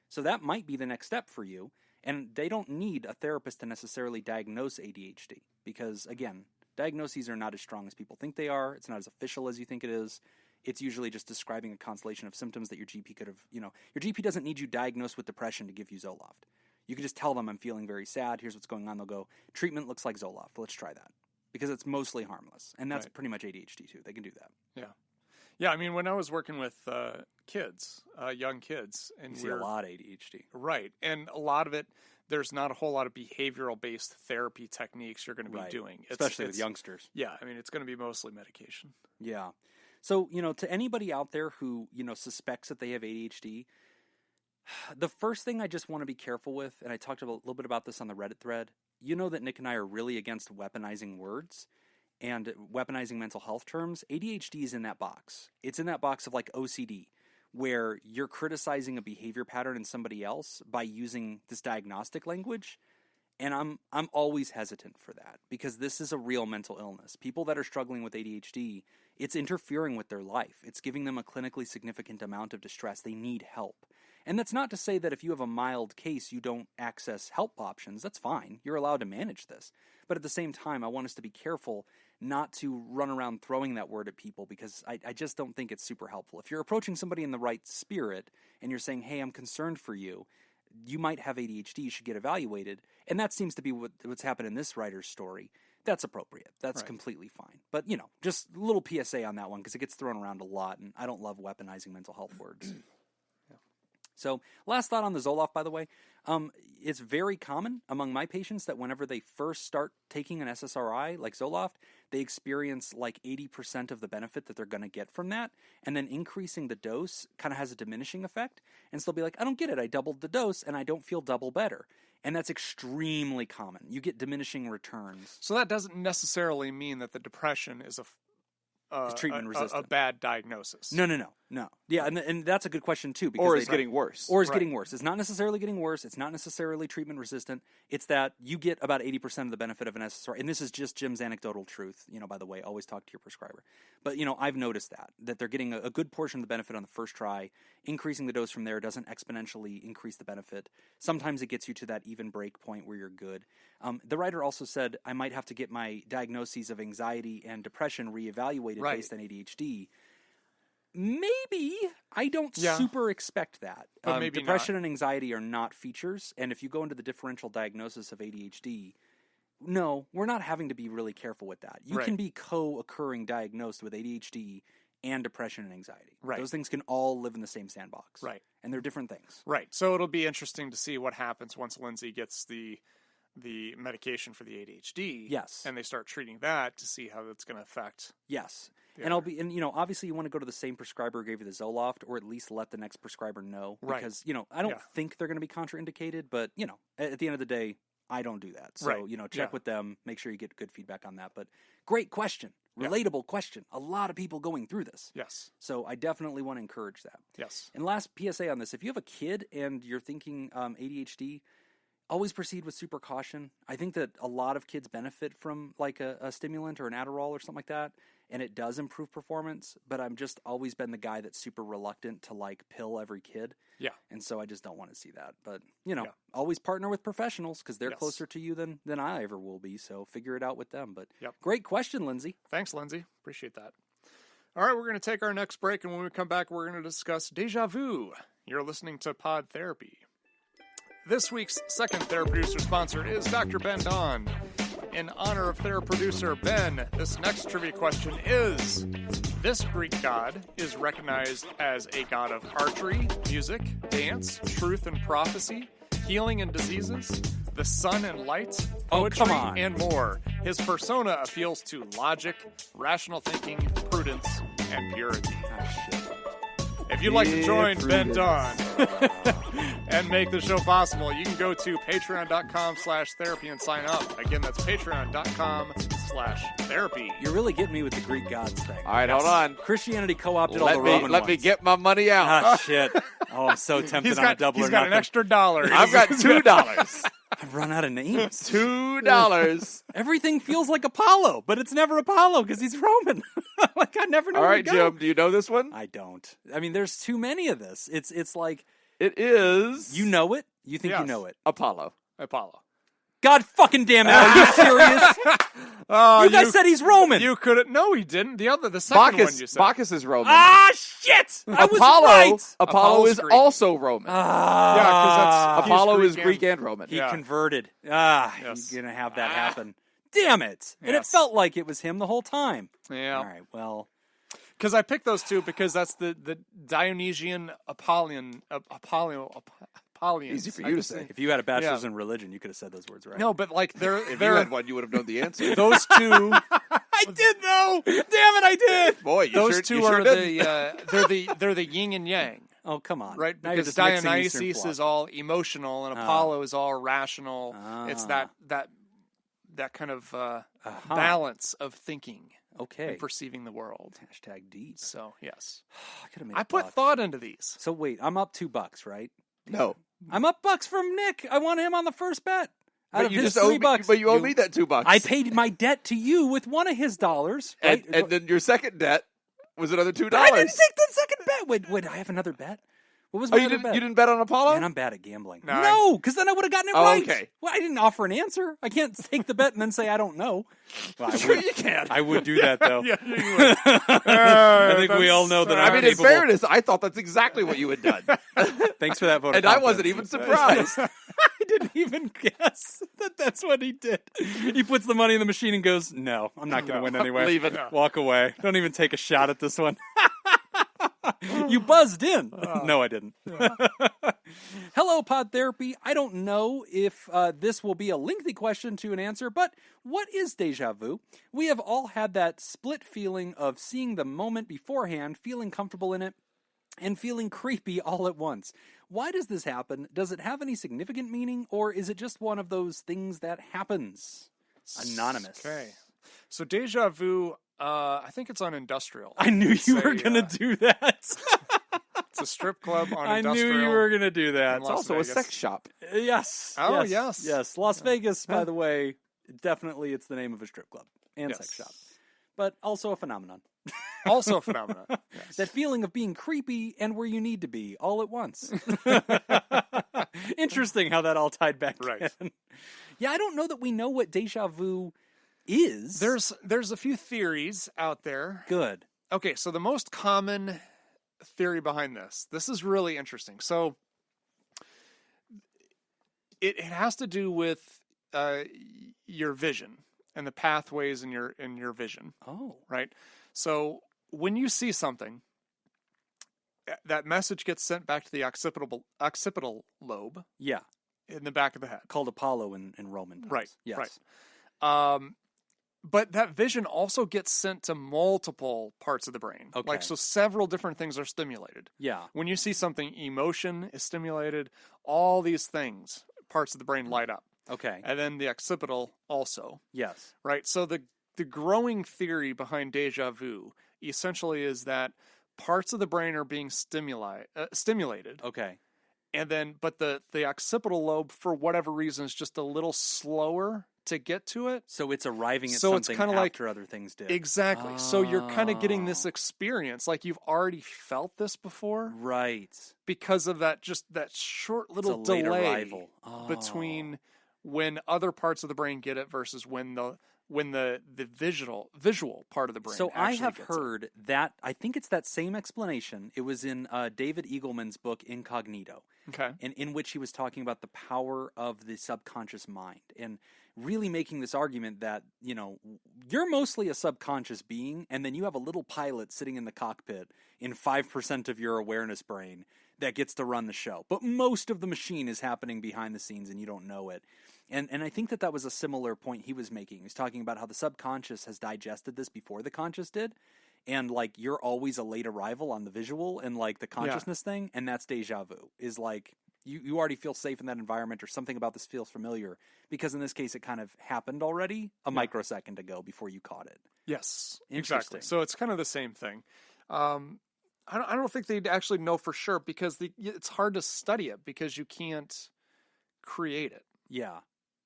Speaker 2: So that might be the next step for you, and they don't need a therapist to necessarily diagnose ADHD. Because, again, diagnoses are not as strong as people think they are. It's not as official as you think it is. It's usually just describing a constellation of symptoms that your GP could have, your GP doesn't need you diagnosed with depression to give you Zoloft. You can just tell them, I'm feeling very sad, here's what's going on. They'll go, treatment looks like Zoloft, let's try that. Because it's mostly harmless. And that's pretty much ADHD too. They can do that.
Speaker 1: Yeah. Yeah, I mean, when I was working with kids, young kids. And
Speaker 2: you see a lot of ADHD.
Speaker 1: Right. And a lot of it, there's not a whole lot of behavioral-based therapy techniques you're going to be doing.
Speaker 2: Especially with youngsters.
Speaker 1: Yeah, I mean, it's going to be mostly medication.
Speaker 2: Yeah. So, to anybody out there who, suspects that they have ADHD, the first thing I just want to be careful with, and I talked a little bit about this on the Reddit thread, you know that Nick and I are really against weaponizing words and weaponizing mental health terms. ADHD is in that box. It's in that box of like OCD, where you're criticizing a behavior pattern in somebody else by using this diagnostic language. And I'm always hesitant for that because this is a real mental illness. People that are struggling with ADHD, it's interfering with their life. It's giving them a clinically significant amount of distress. They need help. And that's not to say that if you have a mild case, you don't access help options. That's fine. You're allowed to manage this. But at the same time, I want us to be careful not to run around throwing that word at people, because I just don't think it's super helpful. If you're approaching somebody in the right spirit and you're saying, hey, I'm concerned for you, you might have ADHD, you should get evaluated. And that seems to be what's happened in this writer's story. That's appropriate. That's completely fine. But, just a little PSA on that one, because it gets thrown around a lot, and I don't love weaponizing mental health words. So, last thought on the Zoloft, by the way. It's very common among my patients that whenever they first start taking an SSRI, like Zoloft, they experience like 80% of the benefit that they're going to get from that. And then increasing the dose kind of has a diminishing effect. And so they'll be like, I don't get it. I doubled the dose and I don't feel double better. And that's extremely common. You get diminishing returns.
Speaker 1: So that doesn't necessarily mean that the depression is
Speaker 2: treatment resistant.
Speaker 1: A bad diagnosis.
Speaker 2: No. Yeah, and that's a good question too. Because
Speaker 3: Or is getting worse.
Speaker 2: Or is getting worse. It's not necessarily getting worse. It's not necessarily treatment resistant. It's that you get about 80% of the benefit of an SSRI. And this is just Jim's anecdotal truth, by the way. Always talk to your prescriber. But, I've noticed that they're getting a good portion of the benefit on the first try. Increasing the dose from there doesn't exponentially increase the benefit. Sometimes it gets you to that even break point where you're good. The writer also said, I might have to get my diagnoses of anxiety and depression reevaluated based on ADHD. Maybe. I don't super expect that.
Speaker 1: But maybe
Speaker 2: depression
Speaker 1: not.
Speaker 2: and anxiety are not features. And if you go into the differential diagnosis of ADHD, no, we're not having to be really careful with that. You can be co-occurring diagnosed with ADHD and depression and anxiety.
Speaker 1: Right.
Speaker 2: Those things can all live in the same sandbox.
Speaker 1: Right.
Speaker 2: And they're different things.
Speaker 1: Right. So it'll be interesting to see what happens once Lindsay gets the medication for the ADHD.
Speaker 2: Yes.
Speaker 1: And they start treating that to see how that's going to affect.
Speaker 2: Yes. And obviously you want to go to the same prescriber who gave you the Zoloft, or at least let the next prescriber know. Because, I don't think they're going to be contraindicated, but, at the end of the day, I don't do that. So, check with them, make sure you get good feedback on that. But great question. Relatable question. A lot of people going through this.
Speaker 1: Yes.
Speaker 2: So I definitely want to encourage that.
Speaker 1: Yes.
Speaker 2: And last PSA on this, if you have a kid and you're thinking ADHD, always proceed with super caution. I think that a lot of kids benefit from like a stimulant or an Adderall or something like that, and it does improve performance, but I'm just always been the guy that's super reluctant to like pill every kid. Yeah. And so I just don't want to see that. But, always partner with professionals because they're closer to you than I ever will be, so figure it out with them. But great question, Lindsay.
Speaker 1: Thanks, Lindsay. Appreciate that. All right, we're going to take our next break, and when we come back, we're going to discuss Deja Vu. You're listening to Pod Therapy. This week's second TheraProducer sponsor is Dr. Ben Don. In honor of TheraProducer Ben, this next trivia question is, this Greek god is recognized as a god of archery, music, dance, truth and prophecy, healing and diseases, the sun and light, poetry, and more. His persona appeals to logic, rational thinking, prudence, and purity. If you'd like to join Ben Don and make the show possible, you can go to patreon.com/therapy and sign up. Again, that's patreon.com/therapy.
Speaker 2: You're really getting me with the Greek gods thing.
Speaker 3: All right, hold on.
Speaker 2: Christianity co-opted all the Roman ones.
Speaker 3: Let me get my money out.
Speaker 2: Ah, shit. Oh, I'm so tempted on a double
Speaker 1: He's
Speaker 2: or
Speaker 1: got
Speaker 2: nothing.
Speaker 1: an extra $1.
Speaker 3: I've got $2.
Speaker 2: I've run out of names.
Speaker 3: $2.
Speaker 2: Everything feels like Apollo, but it's never Apollo because he's Roman. Like I never know.
Speaker 3: All
Speaker 2: where
Speaker 3: right,
Speaker 2: to go.
Speaker 3: Jim, do you know this one?
Speaker 2: I don't. I mean, there's too many of this. It's like
Speaker 3: it is.
Speaker 2: You know it. You think you know it.
Speaker 3: Apollo.
Speaker 2: God fucking damn it! Are you serious? You guys said he's Roman.
Speaker 1: You couldn't. No, he didn't. The second one you said.
Speaker 3: Bacchus is Roman.
Speaker 2: Ah, shit! I was right.
Speaker 3: Apollo is
Speaker 1: Greek.
Speaker 3: also Roman.
Speaker 1: Yeah, because
Speaker 3: Apollo is Greek and Roman.
Speaker 2: He converted. He's gonna have that happen. Damn it! And it felt like it was him the whole time.
Speaker 1: Yeah.
Speaker 2: All right. Well,
Speaker 1: because I picked those two because that's the Dionysian Apollyon.
Speaker 3: Easy for you to say.
Speaker 2: If you had a bachelor's in religion, you could have said those words right.
Speaker 1: No, but like
Speaker 3: if you had one, you would have known the answer.
Speaker 1: Those two.
Speaker 2: I did though. Damn it, I did.
Speaker 3: Boy,
Speaker 1: those two are they're the yin and yang.
Speaker 2: Oh, come on.
Speaker 1: Right?
Speaker 2: Now you're
Speaker 1: because
Speaker 2: just mixing
Speaker 1: Dionysus
Speaker 2: Eastern
Speaker 1: is all emotional and Apollo is all rational. It's that kind of balance of thinking.
Speaker 2: Okay.
Speaker 1: And perceiving the world.
Speaker 2: Hashtag deep.
Speaker 1: So, yes.
Speaker 2: I
Speaker 1: put thought into these.
Speaker 2: So, wait, I'm up $2, right?
Speaker 3: No.
Speaker 2: I'm up $1 from Nick. I want him on the first bet.
Speaker 3: But you just owe me, but you owe me that $2.
Speaker 2: I paid my debt to you with one of his dollars. Right?
Speaker 3: And then your second debt was another $2.
Speaker 2: I didn't take the second bet. Wait, I have another bet? What was
Speaker 3: Oh,
Speaker 2: my
Speaker 3: you
Speaker 2: other
Speaker 3: didn't,
Speaker 2: bet?
Speaker 3: you didn't bet on Apollo?
Speaker 2: Man, I'm bad at gambling.
Speaker 1: No,
Speaker 2: No, because then I would have gotten it
Speaker 3: Oh,
Speaker 2: right.
Speaker 3: okay.
Speaker 2: Well, I didn't offer an answer. I can't take the bet and then say I don't know. Well, I
Speaker 3: Sure
Speaker 2: would,
Speaker 3: you can.
Speaker 2: I would do that, though.
Speaker 1: Yeah, you would.
Speaker 2: I think we all know that
Speaker 3: I
Speaker 2: I'm
Speaker 3: mean, in
Speaker 2: capable.
Speaker 3: fairness, I thought that's exactly what you had done.
Speaker 2: Thanks for that vote of
Speaker 3: And I
Speaker 2: confidence.
Speaker 3: wasn't even surprised.
Speaker 2: I didn't even guess that that's what he did. He puts the money in the machine and goes, no, I'm not going to win anyway.
Speaker 3: Leave it.
Speaker 2: Walk away. Don't even take a shot at this one. You buzzed in. No, I didn't. Hello, Pod Therapy. I don't know if this will be a lengthy question to an answer, but what is deja vu? We have all had that split feeling of seeing the moment beforehand, feeling comfortable in it, and feeling creepy all at once. Why does this happen? Does it have any significant meaning, or is it just one of those things that happens? Anonymous.
Speaker 1: Okay. So deja vu, I think it's on Industrial.
Speaker 2: I knew you were
Speaker 1: Say,
Speaker 2: going to do that.
Speaker 1: It's a strip club on
Speaker 2: I
Speaker 1: Industrial.
Speaker 2: knew you were going to do that.
Speaker 3: It's also
Speaker 1: Vegas.
Speaker 3: a sex shop.
Speaker 2: Yes.
Speaker 1: Oh,
Speaker 2: yes.
Speaker 1: yes.
Speaker 2: Yes. Las Vegas, by the way, definitely it's the name of a strip club and
Speaker 1: Yes.
Speaker 2: sex shop. But also a phenomenon.
Speaker 1: Also a phenomenon. Yes.
Speaker 2: That feeling of being creepy and where you need to be all at once. Interesting how that all tied back
Speaker 1: Right.
Speaker 2: in. Yeah, I don't know that we know what deja vu is.
Speaker 1: There's a few theories out there.
Speaker 2: Good.
Speaker 1: Okay, so the most common theory behind this is really interesting. So it has to do with your vision and the pathways in your vision,
Speaker 2: Oh.
Speaker 1: right? So when you see something, that message gets sent back to the occipital lobe
Speaker 2: Yeah.
Speaker 1: in the back of the head.
Speaker 2: Called Apollo in Roman times.
Speaker 1: Right,
Speaker 2: Yes.
Speaker 1: right. But that vision also gets sent to multiple parts of the brain.
Speaker 2: Okay.
Speaker 1: Like, so several different things are stimulated.
Speaker 2: Yeah.
Speaker 1: When you see something, emotion is stimulated. All these things, parts of the brain light up.
Speaker 2: Okay.
Speaker 1: And then the occipital also,
Speaker 2: Yes.
Speaker 1: right? So the growing theory behind deja vu essentially is that parts of the brain are being stimulated.
Speaker 2: Okay.
Speaker 1: And then, but the occipital lobe, for whatever reason, is just a little slower to get to it.
Speaker 2: So it's arriving at
Speaker 1: So it's
Speaker 2: something
Speaker 1: kinda like-
Speaker 2: after other things did.
Speaker 1: Exactly. So you're kind of getting this
Speaker 2: Oh.
Speaker 1: experience, like you've already felt this before,
Speaker 2: Right.
Speaker 1: because of that short little
Speaker 2: It's a late
Speaker 1: delay
Speaker 2: arrival.
Speaker 1: between when other parts of the brain get it versus when the visual part of the brain.
Speaker 2: So I
Speaker 1: actually
Speaker 2: have
Speaker 1: gets it.
Speaker 2: heard that, I think it's that same explanation. It was in David Eagleman's book Incognito,
Speaker 1: Okay.
Speaker 2: and in which he was talking about the power of the subconscious mind and really making this argument that, you know, you're mostly a subconscious being, and then you have a little pilot sitting in the cockpit in 5% of your awareness brain that gets to run the show. But most of the machine is happening behind the scenes and you don't know it. And I think that was a similar point he was making. He was talking about how the subconscious has digested this before the conscious did. And, like, you're always a late arrival on the visual and, like, the consciousness thing. And that's deja vu. Is, like, you already feel safe in that environment, or something about this feels familiar. Because in this case, it kind of happened already a microsecond ago before you caught it.
Speaker 1: Yes,
Speaker 2: Interesting.
Speaker 1: exactly. So it's kind of the same thing. I don't think they'd actually know for sure, because it's hard to study it because you can't create it.
Speaker 2: Yeah.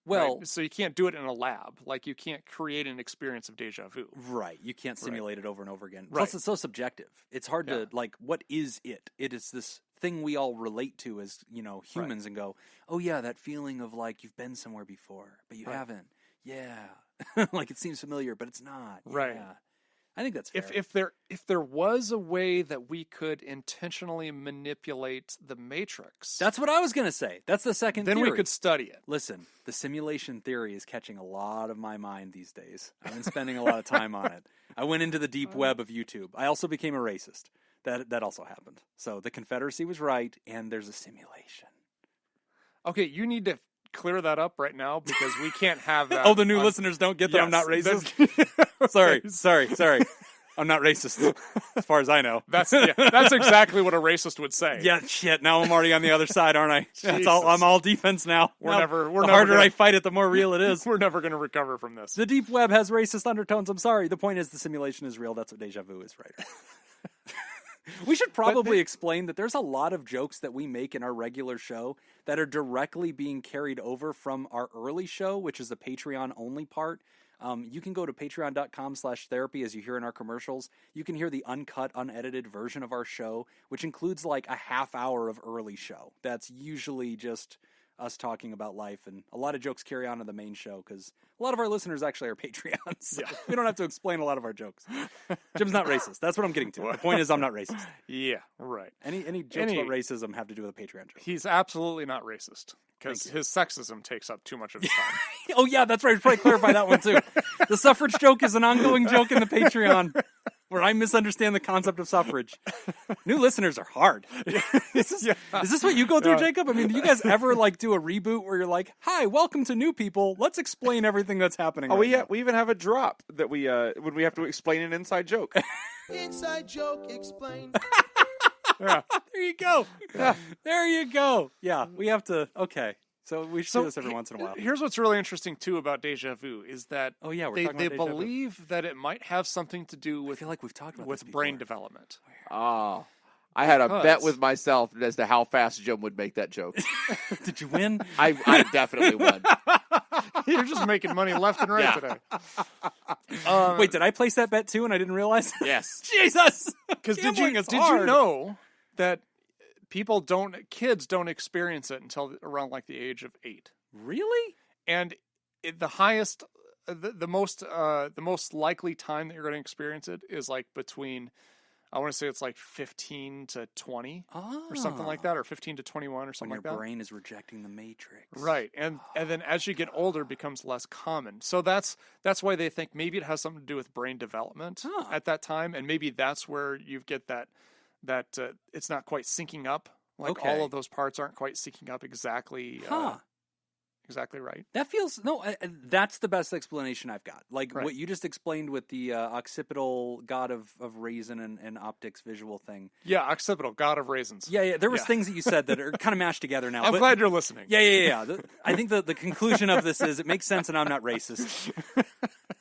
Speaker 2: Well,
Speaker 1: right? So you can't do it in a lab. Like, you can't create an experience of deja vu.
Speaker 2: right. You can't simulate it over and over again.
Speaker 1: Right.
Speaker 2: Plus, it's so subjective. It's hard to, like, what is it? It is this thing we all relate to as, you know, humans and go, oh, yeah, that feeling of, like, you've been somewhere before, but you haven't. Yeah. Like, it seems familiar, but it's not.
Speaker 1: Right.
Speaker 2: Yeah. I think that's fair.
Speaker 1: If there was a way that we could intentionally manipulate the matrix,
Speaker 2: That's what I was going to say. That's the second
Speaker 1: then
Speaker 2: theory.
Speaker 1: we could study it.
Speaker 2: Listen, the simulation theory is catching a lot of my mind these days. I've been spending a lot of time on it. I went into the deep web of YouTube. I also became a racist. That also happened. So the Confederacy was right, and there's a simulation.
Speaker 1: Okay, you need to clear that up right now, because we can't have that.
Speaker 2: Oh, the new listeners don't get that I'm not racist? Sorry. I'm not racist, as far as I know.
Speaker 1: That's exactly what a racist would say.
Speaker 2: Yeah, shit. Now I'm already on the other side, aren't I? That's all. I'm all defense now.
Speaker 1: We're
Speaker 2: Now,
Speaker 1: never
Speaker 2: the harder I fight it, the more real it is.
Speaker 1: We're never going to recover from this.
Speaker 2: The deep web has racist undertones. I'm sorry. The point is the simulation is real. That's what deja vu is, right? We should probably explain that there's a lot of jokes that we make in our regular show that are directly being carried over from our early show, which is the Patreon-only part. You can go to patreon.com/therapy as you hear in our commercials. You can hear the uncut, unedited version of our show, which includes like a half hour of early show. That's usually just us talking about life, and a lot of jokes carry on to the main show because a lot of our listeners actually are Patreons. So we don't have to explain a lot of our jokes. Jim's not racist. That's what I'm getting to. The point is I'm not racist.
Speaker 1: Yeah, right.
Speaker 2: Any jokes about racism have to do with a Patreon joke.
Speaker 1: He's absolutely not racist because his sexism takes up too much of his time.
Speaker 2: Oh, yeah, that's right. I should probably clarify that one, too. The suffrage joke is an ongoing joke in the Patreon where I misunderstand the concept of suffrage. New listeners are hard. Is this what you go through, Jacob? I mean, do you guys ever like do a reboot where you're like, hi, welcome to new people. Let's explain everything that's happening
Speaker 3: Oh,
Speaker 2: now.
Speaker 3: we even have a drop that we when we have to explain an inside joke.
Speaker 4: Inside joke explained.
Speaker 1: Yeah.
Speaker 2: There you go. Yeah. There you go. Yeah, we have to. Okay. So we should do this every once in a while.
Speaker 1: Here's what's really interesting, too, about Deja Vu is that
Speaker 2: Oh, yeah, we're
Speaker 1: they
Speaker 2: talking about Deja Vu.
Speaker 1: believe that it might have something to do
Speaker 2: I
Speaker 1: with,
Speaker 2: feel like we've talked about
Speaker 1: with
Speaker 2: this
Speaker 1: brain
Speaker 2: before.
Speaker 1: development.
Speaker 3: Oh, I had a bet with myself as to how fast Jim would make that joke.
Speaker 2: Did you win?
Speaker 3: I definitely won.
Speaker 1: You're just making money left and right
Speaker 3: Yeah.
Speaker 1: today.
Speaker 2: Wait, did I place that bet too and I didn't realize?
Speaker 3: Yes.
Speaker 2: Jesus!
Speaker 1: Because did
Speaker 2: Gambling
Speaker 1: you
Speaker 2: is
Speaker 1: you
Speaker 2: hard.
Speaker 1: know that kids don't experience it until around like the age of 8,
Speaker 2: Really?
Speaker 1: and the highest, the most likely time that you're going to experience it is like between, I want to say it's like 15 to 20 or something like that, or 15 to 21 or
Speaker 2: When
Speaker 1: something
Speaker 2: your
Speaker 1: like that.
Speaker 2: brain is rejecting the matrix.
Speaker 1: Right, and then as you get older, it becomes less common. So that's why they think maybe it has something to do with brain development at that time, and maybe that's where you get that it's not quite syncing up. Like
Speaker 2: Okay.
Speaker 1: all of those parts aren't quite syncing up exactly. Exactly right.
Speaker 2: That feels that's the best explanation I've got. Like
Speaker 1: Right.
Speaker 2: what you just explained with the occipital god of reason and optics visual thing.
Speaker 1: Yeah, occipital, god of raisins.
Speaker 2: Yeah. There was
Speaker 1: Yeah.
Speaker 2: things that you said that are kind of mashed together now.
Speaker 1: I'm
Speaker 2: but,
Speaker 1: glad you're listening.
Speaker 2: Yeah. I think the conclusion of this is it makes sense and I'm not racist.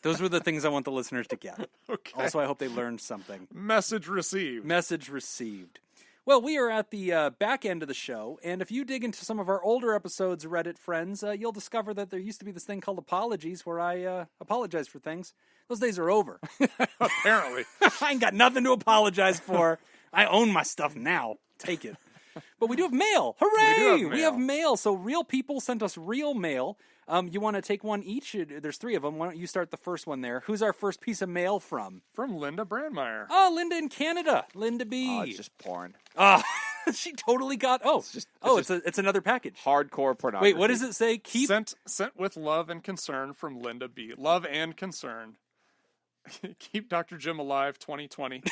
Speaker 2: Those were the things I want the listeners to get.
Speaker 1: Okay.
Speaker 2: Also, I hope they learned something.
Speaker 1: Message received.
Speaker 2: Message received. Well, we are at the back end of the show, and if you dig into some of our older episodes, Reddit friends, you'll discover that there used to be this thing called apologies, where I apologize for things. Those days are over.
Speaker 1: Apparently.
Speaker 2: I ain't got nothing to apologize for. I own my stuff now. Take it. But we do have mail. Hooray!
Speaker 1: We have mail.
Speaker 2: So real people sent us real mail. You want to take one each? There's 3 of them. Why don't you start the first one there? Who's our first piece of mail from?
Speaker 1: From Linda Brandmeier.
Speaker 2: Oh, Linda in Canada. Linda B.
Speaker 3: Oh, it's just porn.
Speaker 2: She totally got. It's another package.
Speaker 3: Hardcore pornography.
Speaker 2: Wait, what does it say? Keep.
Speaker 1: Sent with love and concern from Linda B. Love and concern. Keep Dr. Jim alive 2020.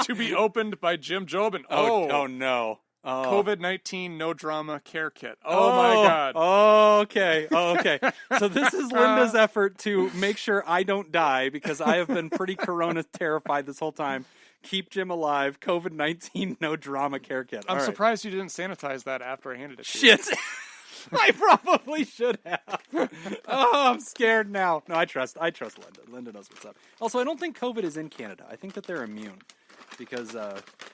Speaker 1: To be opened by Jim Jobin.
Speaker 2: Oh no.
Speaker 1: COVID-19 no drama care kit. Oh my God.
Speaker 2: Okay. So this is Linda's effort to make sure I don't die because I have been pretty corona terrified this whole time. Keep Jim alive. COVID-19 no drama care kit.
Speaker 1: I'm
Speaker 2: All right.
Speaker 1: surprised you didn't sanitize that after I handed it to you.
Speaker 2: Shit. I probably should have. Oh, I'm scared now. No, I trust Linda. Linda knows what's up. Also, I don't think COVID is in Canada. I think that they're immune because,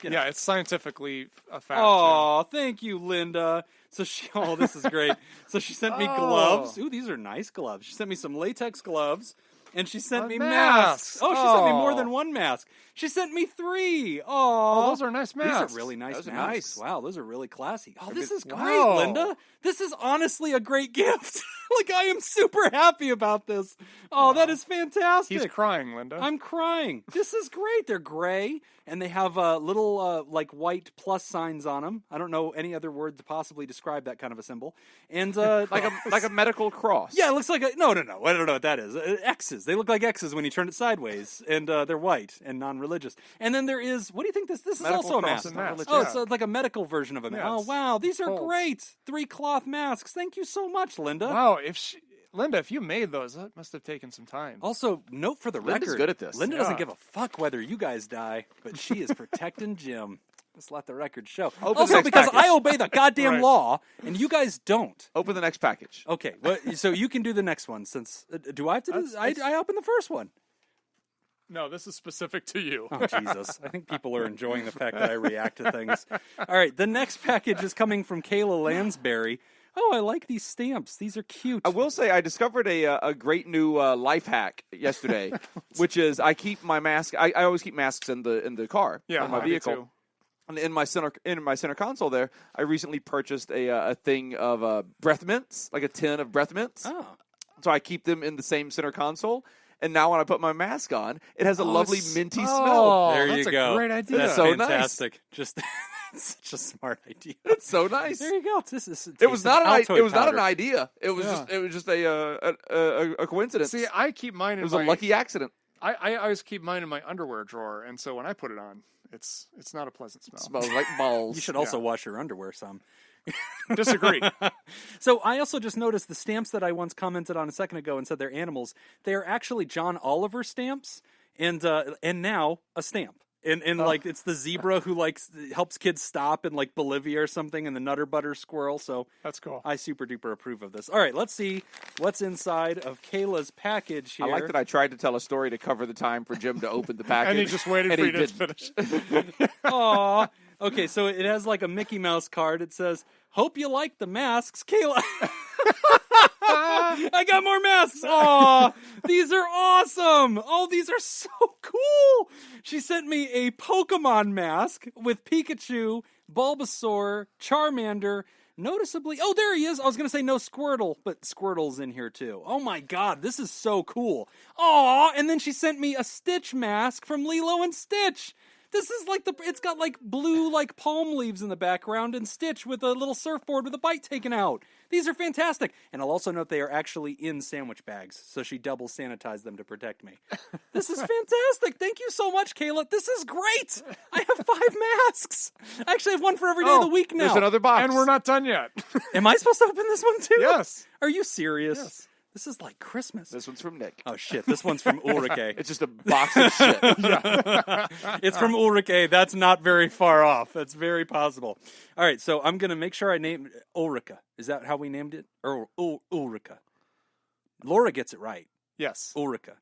Speaker 1: Yeah, it's scientifically a fact.
Speaker 2: Oh, thank you, Linda. So this is great. So she sent me gloves. Ooh, these are nice gloves. She sent me some latex gloves. And she sent me masks. Oh, she sent me more than one mask. She sent me 3.
Speaker 1: Oh, those are nice masks.
Speaker 2: These are really nice
Speaker 3: Those are
Speaker 2: masks.
Speaker 3: nice.
Speaker 2: Wow, those are really classy. Oh, this is great,
Speaker 1: wow.
Speaker 2: Linda. This is honestly a great gift. Like, I am super happy about this. Oh, that is fantastic.
Speaker 1: He's crying, Linda.
Speaker 2: I'm crying. This is great. They're gray, and they have little, like, white plus signs on them. I don't know any other word to possibly describe that kind of a symbol. And
Speaker 3: like a medical cross.
Speaker 2: yeah, it looks like no. I don't know what that is. X's. They look like X's when you turn it sideways, and they're white and non-religious. And then there is, what do you think this is
Speaker 1: Medical
Speaker 2: also a
Speaker 1: cross
Speaker 2: mask.
Speaker 1: and mask,
Speaker 2: Oh,
Speaker 1: yeah.
Speaker 2: it's like a medical version of a mask.
Speaker 1: Yeah,
Speaker 2: Oh,
Speaker 1: it's
Speaker 2: wow. These are
Speaker 1: folds.
Speaker 2: great. 3 cloth masks. Thank you so much, Linda.
Speaker 1: Wow, Linda, if you made those, that must have taken some time.
Speaker 2: Also, note for the
Speaker 3: Linda's
Speaker 2: record,
Speaker 3: good at this.
Speaker 2: Linda
Speaker 1: Yeah.
Speaker 2: doesn't give a fuck whether you guys die, but she is protecting Jim. Let's let the record show.
Speaker 3: Open the
Speaker 2: Also,
Speaker 3: next
Speaker 2: because
Speaker 3: package.
Speaker 2: I obey the goddamn
Speaker 1: Right.
Speaker 2: law, and you guys don't.
Speaker 3: Open the next package.
Speaker 2: Okay, well, so you can do the next one since... do I have to do this? I opened the first one.
Speaker 1: No, this is specific to you.
Speaker 2: Oh, Jesus. I think people are enjoying the fact that I react to things. All right, the next package is coming from Kayla Lansbury. Oh, I like these stamps. These are cute.
Speaker 3: I will say I discovered a great new life hack yesterday, which is I keep my mask. I always keep masks in the car, in my vehicle.
Speaker 1: Too.
Speaker 3: And in my center console there, I recently purchased a thing of breath mints, like a tin of breath mints.
Speaker 2: Oh.
Speaker 3: So I keep them in the same center console. And now when I put my mask on, it has a lovely minty smell.
Speaker 2: There you
Speaker 1: that's
Speaker 2: go.
Speaker 1: a great idea.
Speaker 2: That's
Speaker 3: so
Speaker 2: fantastic. Just such a smart idea.
Speaker 3: It's so nice.
Speaker 2: There you go.
Speaker 3: It was not an
Speaker 2: powder.
Speaker 3: idea. It was just a coincidence.
Speaker 1: See, I keep mine in
Speaker 3: It was a lucky accident.
Speaker 1: I always keep mine in my underwear drawer, and so when I put it on, it's not a pleasant smell.
Speaker 3: It smells like balls.
Speaker 2: You should also wash your underwear some.
Speaker 1: Disagree.
Speaker 2: So I also just noticed the stamps that I once commented on a second ago and said they're animals. They are actually John Oliver stamps, and now a stamp. And like it's the zebra who helps kids stop in like Bolivia or something, and the Nutter Butter squirrel. So
Speaker 1: that's cool.
Speaker 2: I super duper approve of this. All right, let's see what's inside of Kayla's package here.
Speaker 3: I like that I tried to tell a story to cover the time for Jim to open the package.
Speaker 1: And he just waited for you to finish.
Speaker 2: Aw. Okay, so it has like a Mickey Mouse card. It says, "Hope you like the masks, Kayla." I got more masks. Aw, these are awesome. Oh, these are so cool. She sent me a Pokemon mask with Pikachu, Bulbasaur, Charmander. Noticeably, oh, there he is. I was going to say no Squirtle, but Squirtle's in here too. Oh my God, this is so cool. Aw, and then she sent me a Stitch mask from Lilo and Stitch. This is like it's got like blue like palm leaves in the background and Stitch with a little surfboard with a bite taken out. These are fantastic. And I'll also note they are actually in sandwich bags, so she double sanitized them to protect me. This is fantastic. Thank you so much, Kayla. This is great. I have 5 masks. I actually have one for every day of the week now.
Speaker 3: There's another box.
Speaker 1: And we're not done yet.
Speaker 2: Am I supposed to open this one too?
Speaker 1: Yes.
Speaker 2: Are you serious?
Speaker 1: Yes.
Speaker 2: This is like Christmas.
Speaker 3: This one's from Nick.
Speaker 2: Oh, shit. This one's from Ulrike.
Speaker 3: It's just a box of shit.
Speaker 2: It's from Ulrike. That's not very far off. That's very possible. All right, so I'm going to make sure I name Ulrika. Is that how we named it? Or Ulrika. Laura gets it right.
Speaker 1: Yes.
Speaker 2: Ulrika.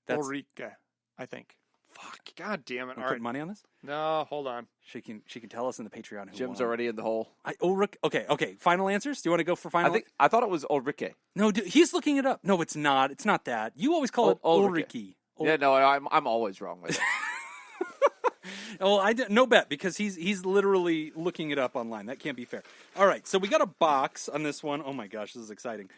Speaker 1: Ulrike, I think. Fuck. God damn it.
Speaker 2: Want
Speaker 1: All
Speaker 2: to
Speaker 1: right.
Speaker 2: put money on this?
Speaker 1: No, hold on.
Speaker 2: She can tell us in the Patreon who
Speaker 3: Jim's
Speaker 2: won.
Speaker 3: already in the hole.
Speaker 2: Ulrike. Okay. Final answers? Do you want to go for final?
Speaker 3: I thought it was Ulrike.
Speaker 2: No, dude, he's looking it up. No, it's not. It's not that. You always call it Ulrike.
Speaker 3: Yeah, no, I'm always wrong with it.
Speaker 2: Well, no bet because he's literally looking it up online. That can't be fair. All right, so we got a box on this one. Oh my gosh, this is exciting.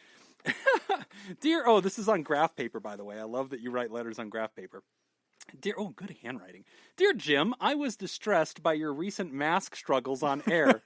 Speaker 2: This is on graph paper, by the way. I love that you write letters on graph paper. Good handwriting. Dear Jim, I was distressed by your recent mask struggles on air.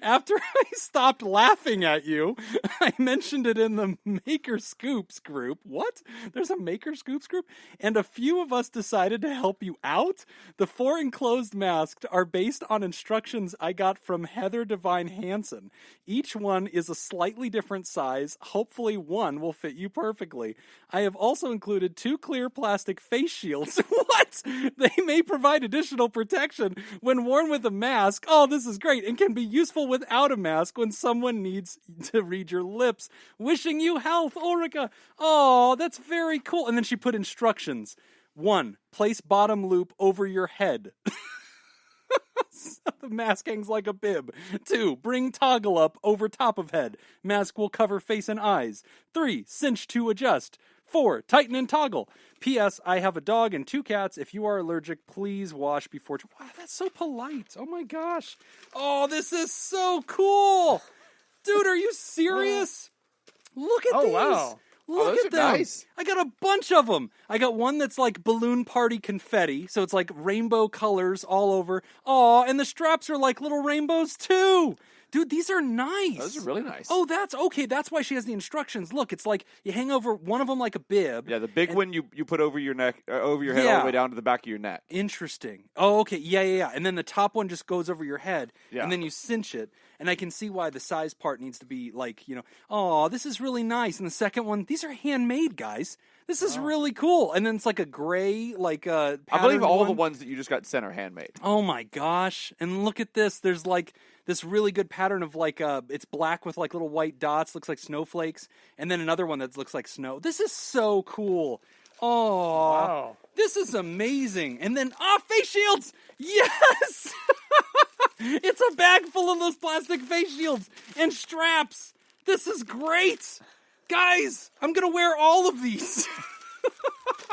Speaker 2: After I stopped laughing at you, I mentioned it in the Maker Scoops group. What? There's a Maker Scoops group? And a few of us decided to help you out. The 4 enclosed masks are based on instructions I got from Heather Devine Hansen. Each one is a slightly different size. Hopefully one will fit you perfectly. I have also included 2 clear plastic face shields. What? They may provide additional protection when worn with a mask. Oh, this is great and can be useful without a mask when someone needs to read your lips. Wishing you health, Ulrika. Oh, that's very cool. And then she put instructions. 1, place bottom loop over your head. So the mask hangs like a bib. 2, bring toggle up over top of head. Mask will cover face and eyes. 3, cinch to adjust. 4, tighten and toggle. P.S. I have a dog and 2 cats. If you are allergic, please wash before... Wow, that's so polite. Oh my gosh. Oh, this is so cool. Dude, are you serious? Look at these.
Speaker 1: Wow.
Speaker 2: Look
Speaker 3: those
Speaker 2: at
Speaker 3: are
Speaker 2: them.
Speaker 3: nice.
Speaker 2: I got a bunch of them. I got one that's like balloon party confetti. So it's like rainbow colors all over. Oh, and the straps are like little rainbows too. Dude, these are nice.
Speaker 3: Those are really nice.
Speaker 2: Oh, that's okay. That's why she has the instructions. Look, it's like you hang over one of them like a bib.
Speaker 3: Yeah, the big one you put over your neck, over your head, all the way down to the back of your neck.
Speaker 2: Interesting. Oh, okay. Yeah. And then the top one just goes over your head, and then you cinch it. And I can see why the size part needs to be like, oh, this is really nice. And the second one, these are handmade, guys. This is really cool. And then it's like a gray, like
Speaker 3: I believe all the ones that you just got sent are handmade.
Speaker 2: Oh my gosh. And look at this. There's like this really good pattern of like, it's black with like little white dots, looks like snowflakes. And then another one that looks like snow. This is so cool. Oh,
Speaker 1: wow.
Speaker 2: This is amazing. And then, face shields. Yes. It's a bag full of those plastic face shields and straps. This is great. Guys, I'm going to wear all of these.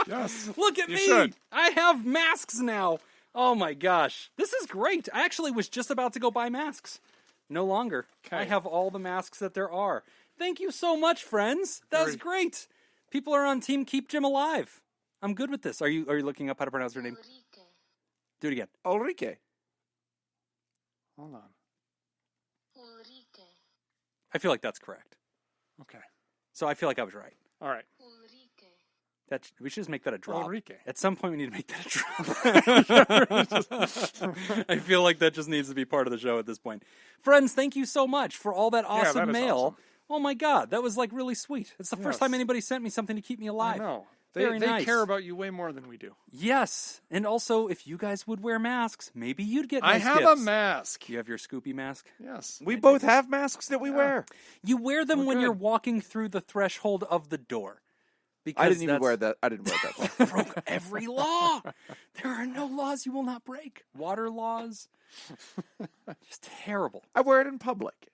Speaker 1: Yes.
Speaker 2: Look at
Speaker 1: You
Speaker 2: me.
Speaker 1: should.
Speaker 2: I have masks now. Oh my gosh. This is great. I actually was just about to go buy masks. No longer.
Speaker 1: Okay.
Speaker 2: I have all the masks that there are. Thank you so much, friends. That was great. People are on team Keep Jim Alive. I'm good with this. Are you looking up how to pronounce her name? Do it again.
Speaker 3: Ulrike.
Speaker 1: Hold on.
Speaker 2: I feel like that's correct.
Speaker 1: Okay.
Speaker 2: So I feel like I was right.
Speaker 1: All right.
Speaker 2: We should just make that a drop.
Speaker 1: Ulrike.
Speaker 2: At some point, we need to make that a drop. I feel like that just needs to be part of the show at this point. Friends, thank you so much for all that awesome
Speaker 1: that is
Speaker 2: mail.
Speaker 1: awesome.
Speaker 2: Oh my God, that was like really sweet. It's the first time anybody sent me something to keep me alive.
Speaker 1: I know.
Speaker 2: Very
Speaker 1: They
Speaker 2: nice.
Speaker 1: care about you way more than we do.
Speaker 2: Yes, and also if you guys would wear masks, maybe you'd get
Speaker 1: I
Speaker 2: nice
Speaker 1: have
Speaker 2: gifts.
Speaker 1: a mask.
Speaker 2: You have your Scoopy mask?
Speaker 1: Yes.
Speaker 3: We both have masks that we wear.
Speaker 2: You wear them
Speaker 1: We're
Speaker 2: when
Speaker 1: good.
Speaker 2: you're walking through the threshold of the door. Because
Speaker 3: I didn't even
Speaker 2: that's-
Speaker 3: wear that. I didn't wear that.
Speaker 2: broke every law. There are no laws you will not break. Water laws. Just terrible.
Speaker 3: I wear it in public.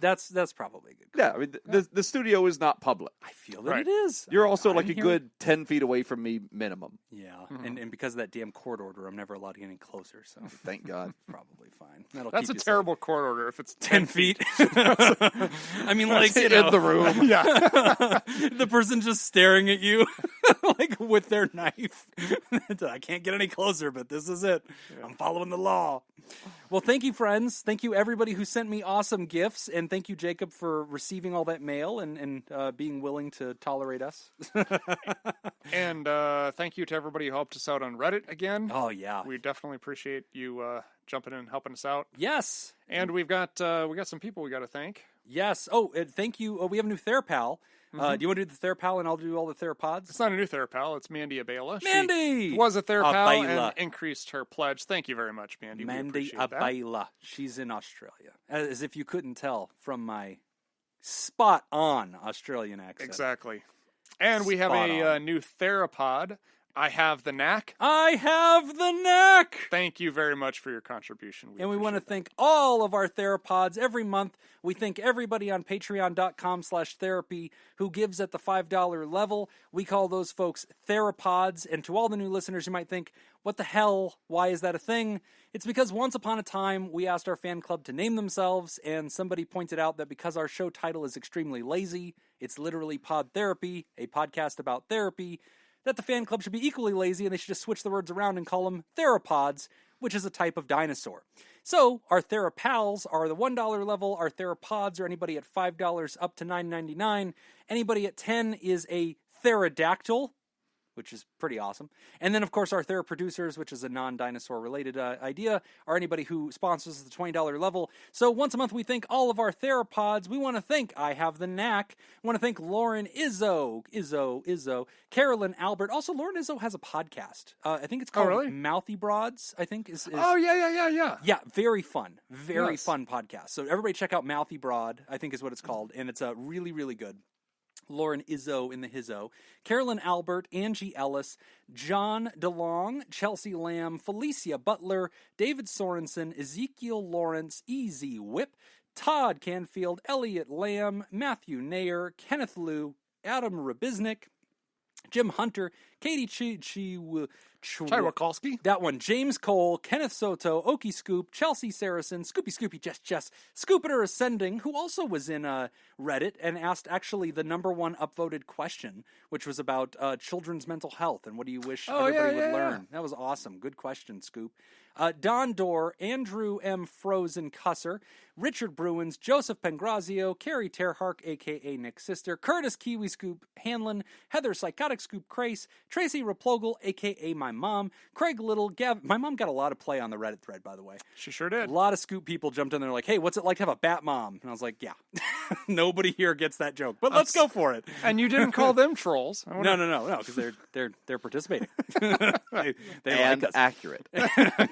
Speaker 2: That's probably a good.
Speaker 3: Yeah, I mean, the studio is not public.
Speaker 2: I feel that
Speaker 1: Right.
Speaker 2: it is.
Speaker 3: You're also
Speaker 2: I'm
Speaker 3: like a
Speaker 2: here-
Speaker 3: good 10 feet away from me minimum.
Speaker 2: Yeah, and because of that damn court order, I'm never allowed to get any closer. So
Speaker 3: Thank God.
Speaker 2: probably fine. That'll
Speaker 1: That's
Speaker 2: keep
Speaker 1: a
Speaker 2: you safe.
Speaker 1: terrible court order if it's
Speaker 2: 10 feet. I mean, like, you
Speaker 3: in
Speaker 2: know,
Speaker 3: the room.
Speaker 1: Yeah.
Speaker 2: the person just staring at you, like with their knife. I can't get any closer, but this is it. I'm following the law. Well, thank you, friends. Thank you, everybody who sent me awesome gifts, and thank you, Jacob, for receiving all that mail and being willing to tolerate us.
Speaker 1: And thank you to everybody who helped us out on Reddit again.
Speaker 2: Oh yeah,
Speaker 1: We definitely appreciate you jumping in and helping us out.
Speaker 2: yes.
Speaker 1: And we got some people we got to thank.
Speaker 2: Yes. Oh, thank you. Oh, we have a new THERAPAL. Do you want to do the THERAPAL and I'll do all the THERAPODs?
Speaker 1: It's not a new THERAPAL. It's Mandy Abela.
Speaker 2: Mandy!
Speaker 1: She was a THERAPAL
Speaker 2: Abela.
Speaker 1: and increased her pledge. Thank you very much, Mandy. We
Speaker 2: Mandy
Speaker 1: appreciate that.
Speaker 2: Abela. She's in Australia. As if you couldn't tell from my spot-on Australian accent.
Speaker 1: Exactly. And we have
Speaker 2: Spot
Speaker 1: a
Speaker 2: on.
Speaker 1: new THERAPOD. I have the knack.
Speaker 2: I have the knack!
Speaker 1: Thank you very much for your contribution.
Speaker 2: And we want to
Speaker 1: appreciate
Speaker 2: thank all of our THERAPODs every month. We thank everybody on patreon.com/therapy who gives at the $5 level. We call those folks THERAPODs. And to all the new listeners, you might think, what the hell? Why is that a thing? It's because once upon a time, we asked our fan club to name themselves, and somebody pointed out that because our show title is extremely lazy, it's literally Pod Therapy, a podcast about therapy, that the fan club should be equally lazy and they should just switch the words around and call them THERAPODs, which is a type of dinosaur. So our THERAPALs are the $1 level, our THERAPODs are anybody at $5 up to $9.99. Anybody at $10 is a THERADACTYL, which is pretty awesome. And then, of course, our THERAPRODUCERs, which is a non-dinosaur related idea, are anybody who sponsors the $20 level. So once a month, we thank all of our THERAPODs. We want to thank I Have the Knack. We want to thank Lauren Izzo, Carolyn Albert. Also, Lauren Izzo has a podcast. I think it's called
Speaker 1: really?
Speaker 2: Mouthy Broads, I think. Is
Speaker 1: Oh, yeah.
Speaker 2: Yeah, very fun. Very
Speaker 1: Yes.
Speaker 2: fun podcast. So everybody check out Mouthy Broad, I think is what it's called. And it's really, really good. Lauren Izzo in the Hizzo, Carolyn Albert, Angie Ellis, John DeLong, Chelsea Lamb, Felicia Butler, David Sorensen, Ezekiel Lawrence, Easy Whip, Todd Canfield, Elliot Lamb, Matthew Nair, Kenneth Liu, Adam Rabiznik, Jim Hunter, Katie
Speaker 1: Chaiwakalski.
Speaker 2: that one, James Cole, Kenneth Soto, Okie Scoop, Chelsea Saracen, Scoopy, Jess, Scoopiter Ascending, who also was in Reddit and asked actually the #1 upvoted question, which was about children's mental health and what do you wish everybody would learn. That was awesome. Good question, Scoop. Don Dorr, Andrew M. Frozen Cusser, Richard Bruins, Joseph Pengrazio, Carrie Terhark, a.k.a. Nick's sister, Curtis Kiwi Scoop Hanlon, Heather Psychotic Scoop Crace, Tracy Replogle, a.k.a. my mom, Craig Little, my mom got a lot of play on the Reddit thread, by the way.
Speaker 1: She sure
Speaker 2: A
Speaker 1: did.
Speaker 2: lot of Scoop people jumped in there like, hey, what's it like to have a bat mom? And I was like, yeah. Nobody here gets that joke, but let's go for it.
Speaker 1: And you didn't call them trolls.
Speaker 2: No, because they're participating. they
Speaker 3: And
Speaker 2: like us.
Speaker 3: accurate.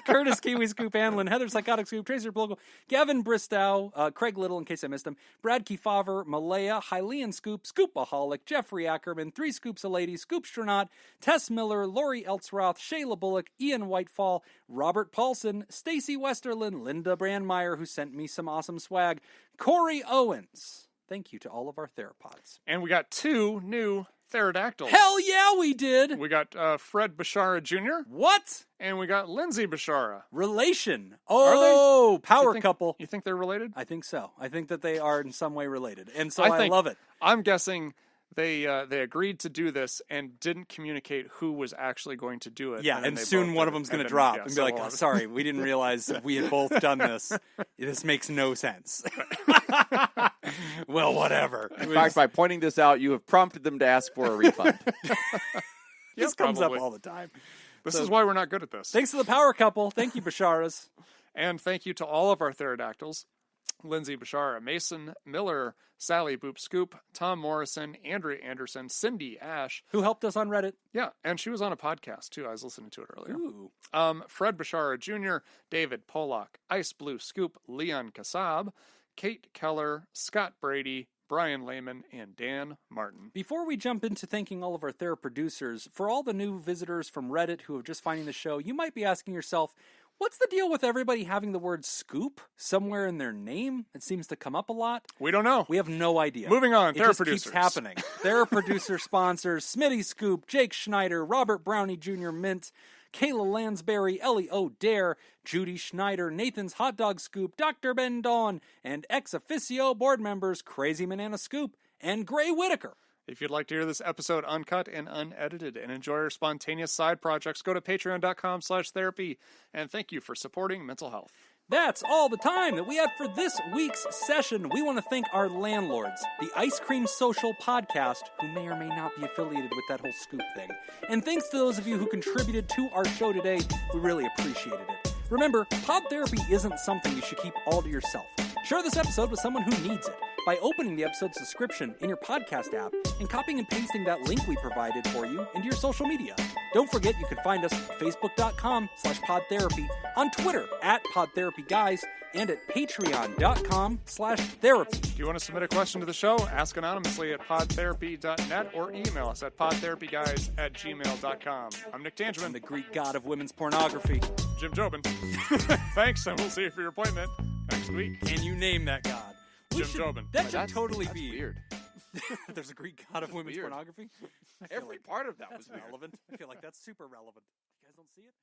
Speaker 2: Curtis Kiwi Scoop Hanlon, Heather Psychotic Scoop, Tracer Blogle, Gavin Bristow, Craig Little, in case I missed him, Brad Kiefaver, Malaya, Hylian Scoop, Scoopaholic, Jeffrey Ackerman, 3 Scoops a Lady, Scoopstronaut, Tess Miller, Lori Eltsroth, Shayla Bullock, Ian Whitefall, Robert Paulson, Stacy Westerlin, Linda Brandmeier, who sent me some awesome swag, Corey Owens. Thank you to all of our THERAPODs.
Speaker 1: And we got 2 new THERADACTYLs.
Speaker 2: Hell yeah, we did!
Speaker 1: We got Fred Bashara Jr.
Speaker 2: What?
Speaker 1: And we got Lindsay Bashara.
Speaker 2: Relation. Oh, power couple.
Speaker 1: You think they're related?
Speaker 2: I think so. I think that they are in some way related. And so I love it.
Speaker 1: I'm guessing they agreed to do this and didn't communicate who was actually going to do it.
Speaker 2: Yeah, and soon one of them's going to drop and be like, oh, sorry, we didn't realize we had both done this. This makes no sense. Well, whatever.
Speaker 3: In fact, by pointing this out, you have prompted them to ask for a refund.
Speaker 2: This comes up all the time.
Speaker 1: This is why we're not good at this.
Speaker 2: Thanks to the power couple. Thank you, Basharas.
Speaker 1: And thank you to all of our THERADACTYLs. Lindsay Bashara, Mason Miller, Sally Boop Scoop, Tom Morrison, Andrea Anderson, Cindy Ash.
Speaker 2: Who helped us on Reddit.
Speaker 1: Yeah, and she was on a podcast, too. I was listening to it earlier.
Speaker 2: Ooh.
Speaker 1: Fred Bashara Jr., David Pollock, Ice Blue Scoop, Leon Kassab, Kate Keller, Scott Brady, Brian Lehman, and Dan Martin.
Speaker 2: Before we jump into thanking all of our THERAPRODUCERs, for all the new visitors from Reddit who are just finding the show, you might be asking yourself, what's the deal with everybody having the word scoop somewhere in their name? It seems to come up a lot.
Speaker 1: We don't know.
Speaker 2: We have no idea.
Speaker 1: Moving on,
Speaker 2: it just
Speaker 1: THERAPRODUCERs.
Speaker 2: keeps happening. THERAPRODUCER sponsors, Smitty Scoop, Jake Schneider, Robert Brownie Jr. Mint, Kayla Lansbury, Ellie O'Dare, Judy Schneider, Nathan's Hot Dog Scoop, Dr. Ben Dawn, and ex officio board members Crazy Banana Scoop and Gray Whitaker.
Speaker 1: If you'd like to hear this episode uncut and unedited and enjoy our spontaneous side projects, go to patreon.com/therapy. And thank you for supporting mental health.
Speaker 2: That's all the time that we have for this week's session. We want to thank our landlords, the Ice Cream Social Podcast, who may or may not be affiliated with that whole scoop thing. And thanks to those of you who contributed to our show today. We really appreciated it. Remember, pod therapy isn't something you should keep all to yourself. Share this episode with someone who needs it by opening the episode's description in your podcast app and copying and pasting that link we provided for you into your social media. Don't forget you can find us at facebook.com/podtherapy, on Twitter @PodTherapyGuys, and at patreon.com/therapy.
Speaker 1: Do you want to submit a question to the show? Ask anonymously at podtherapy.net or email us at podtherapyguys@gmail.com. I'm Nick
Speaker 2: I'm
Speaker 1: Tangeman.
Speaker 2: the Greek god of women's pornography.
Speaker 1: Jim Jobin. Thanks, and we'll see you for your appointment next week.
Speaker 2: Can you name that god?
Speaker 1: Jim Jobin.
Speaker 2: That should totally
Speaker 3: that's
Speaker 2: be
Speaker 3: weird.
Speaker 2: There's a Greek god of women's pornography.
Speaker 3: Every part of that was
Speaker 2: That's
Speaker 3: weird.
Speaker 2: relevant. I feel like that's super relevant. You guys don't see it?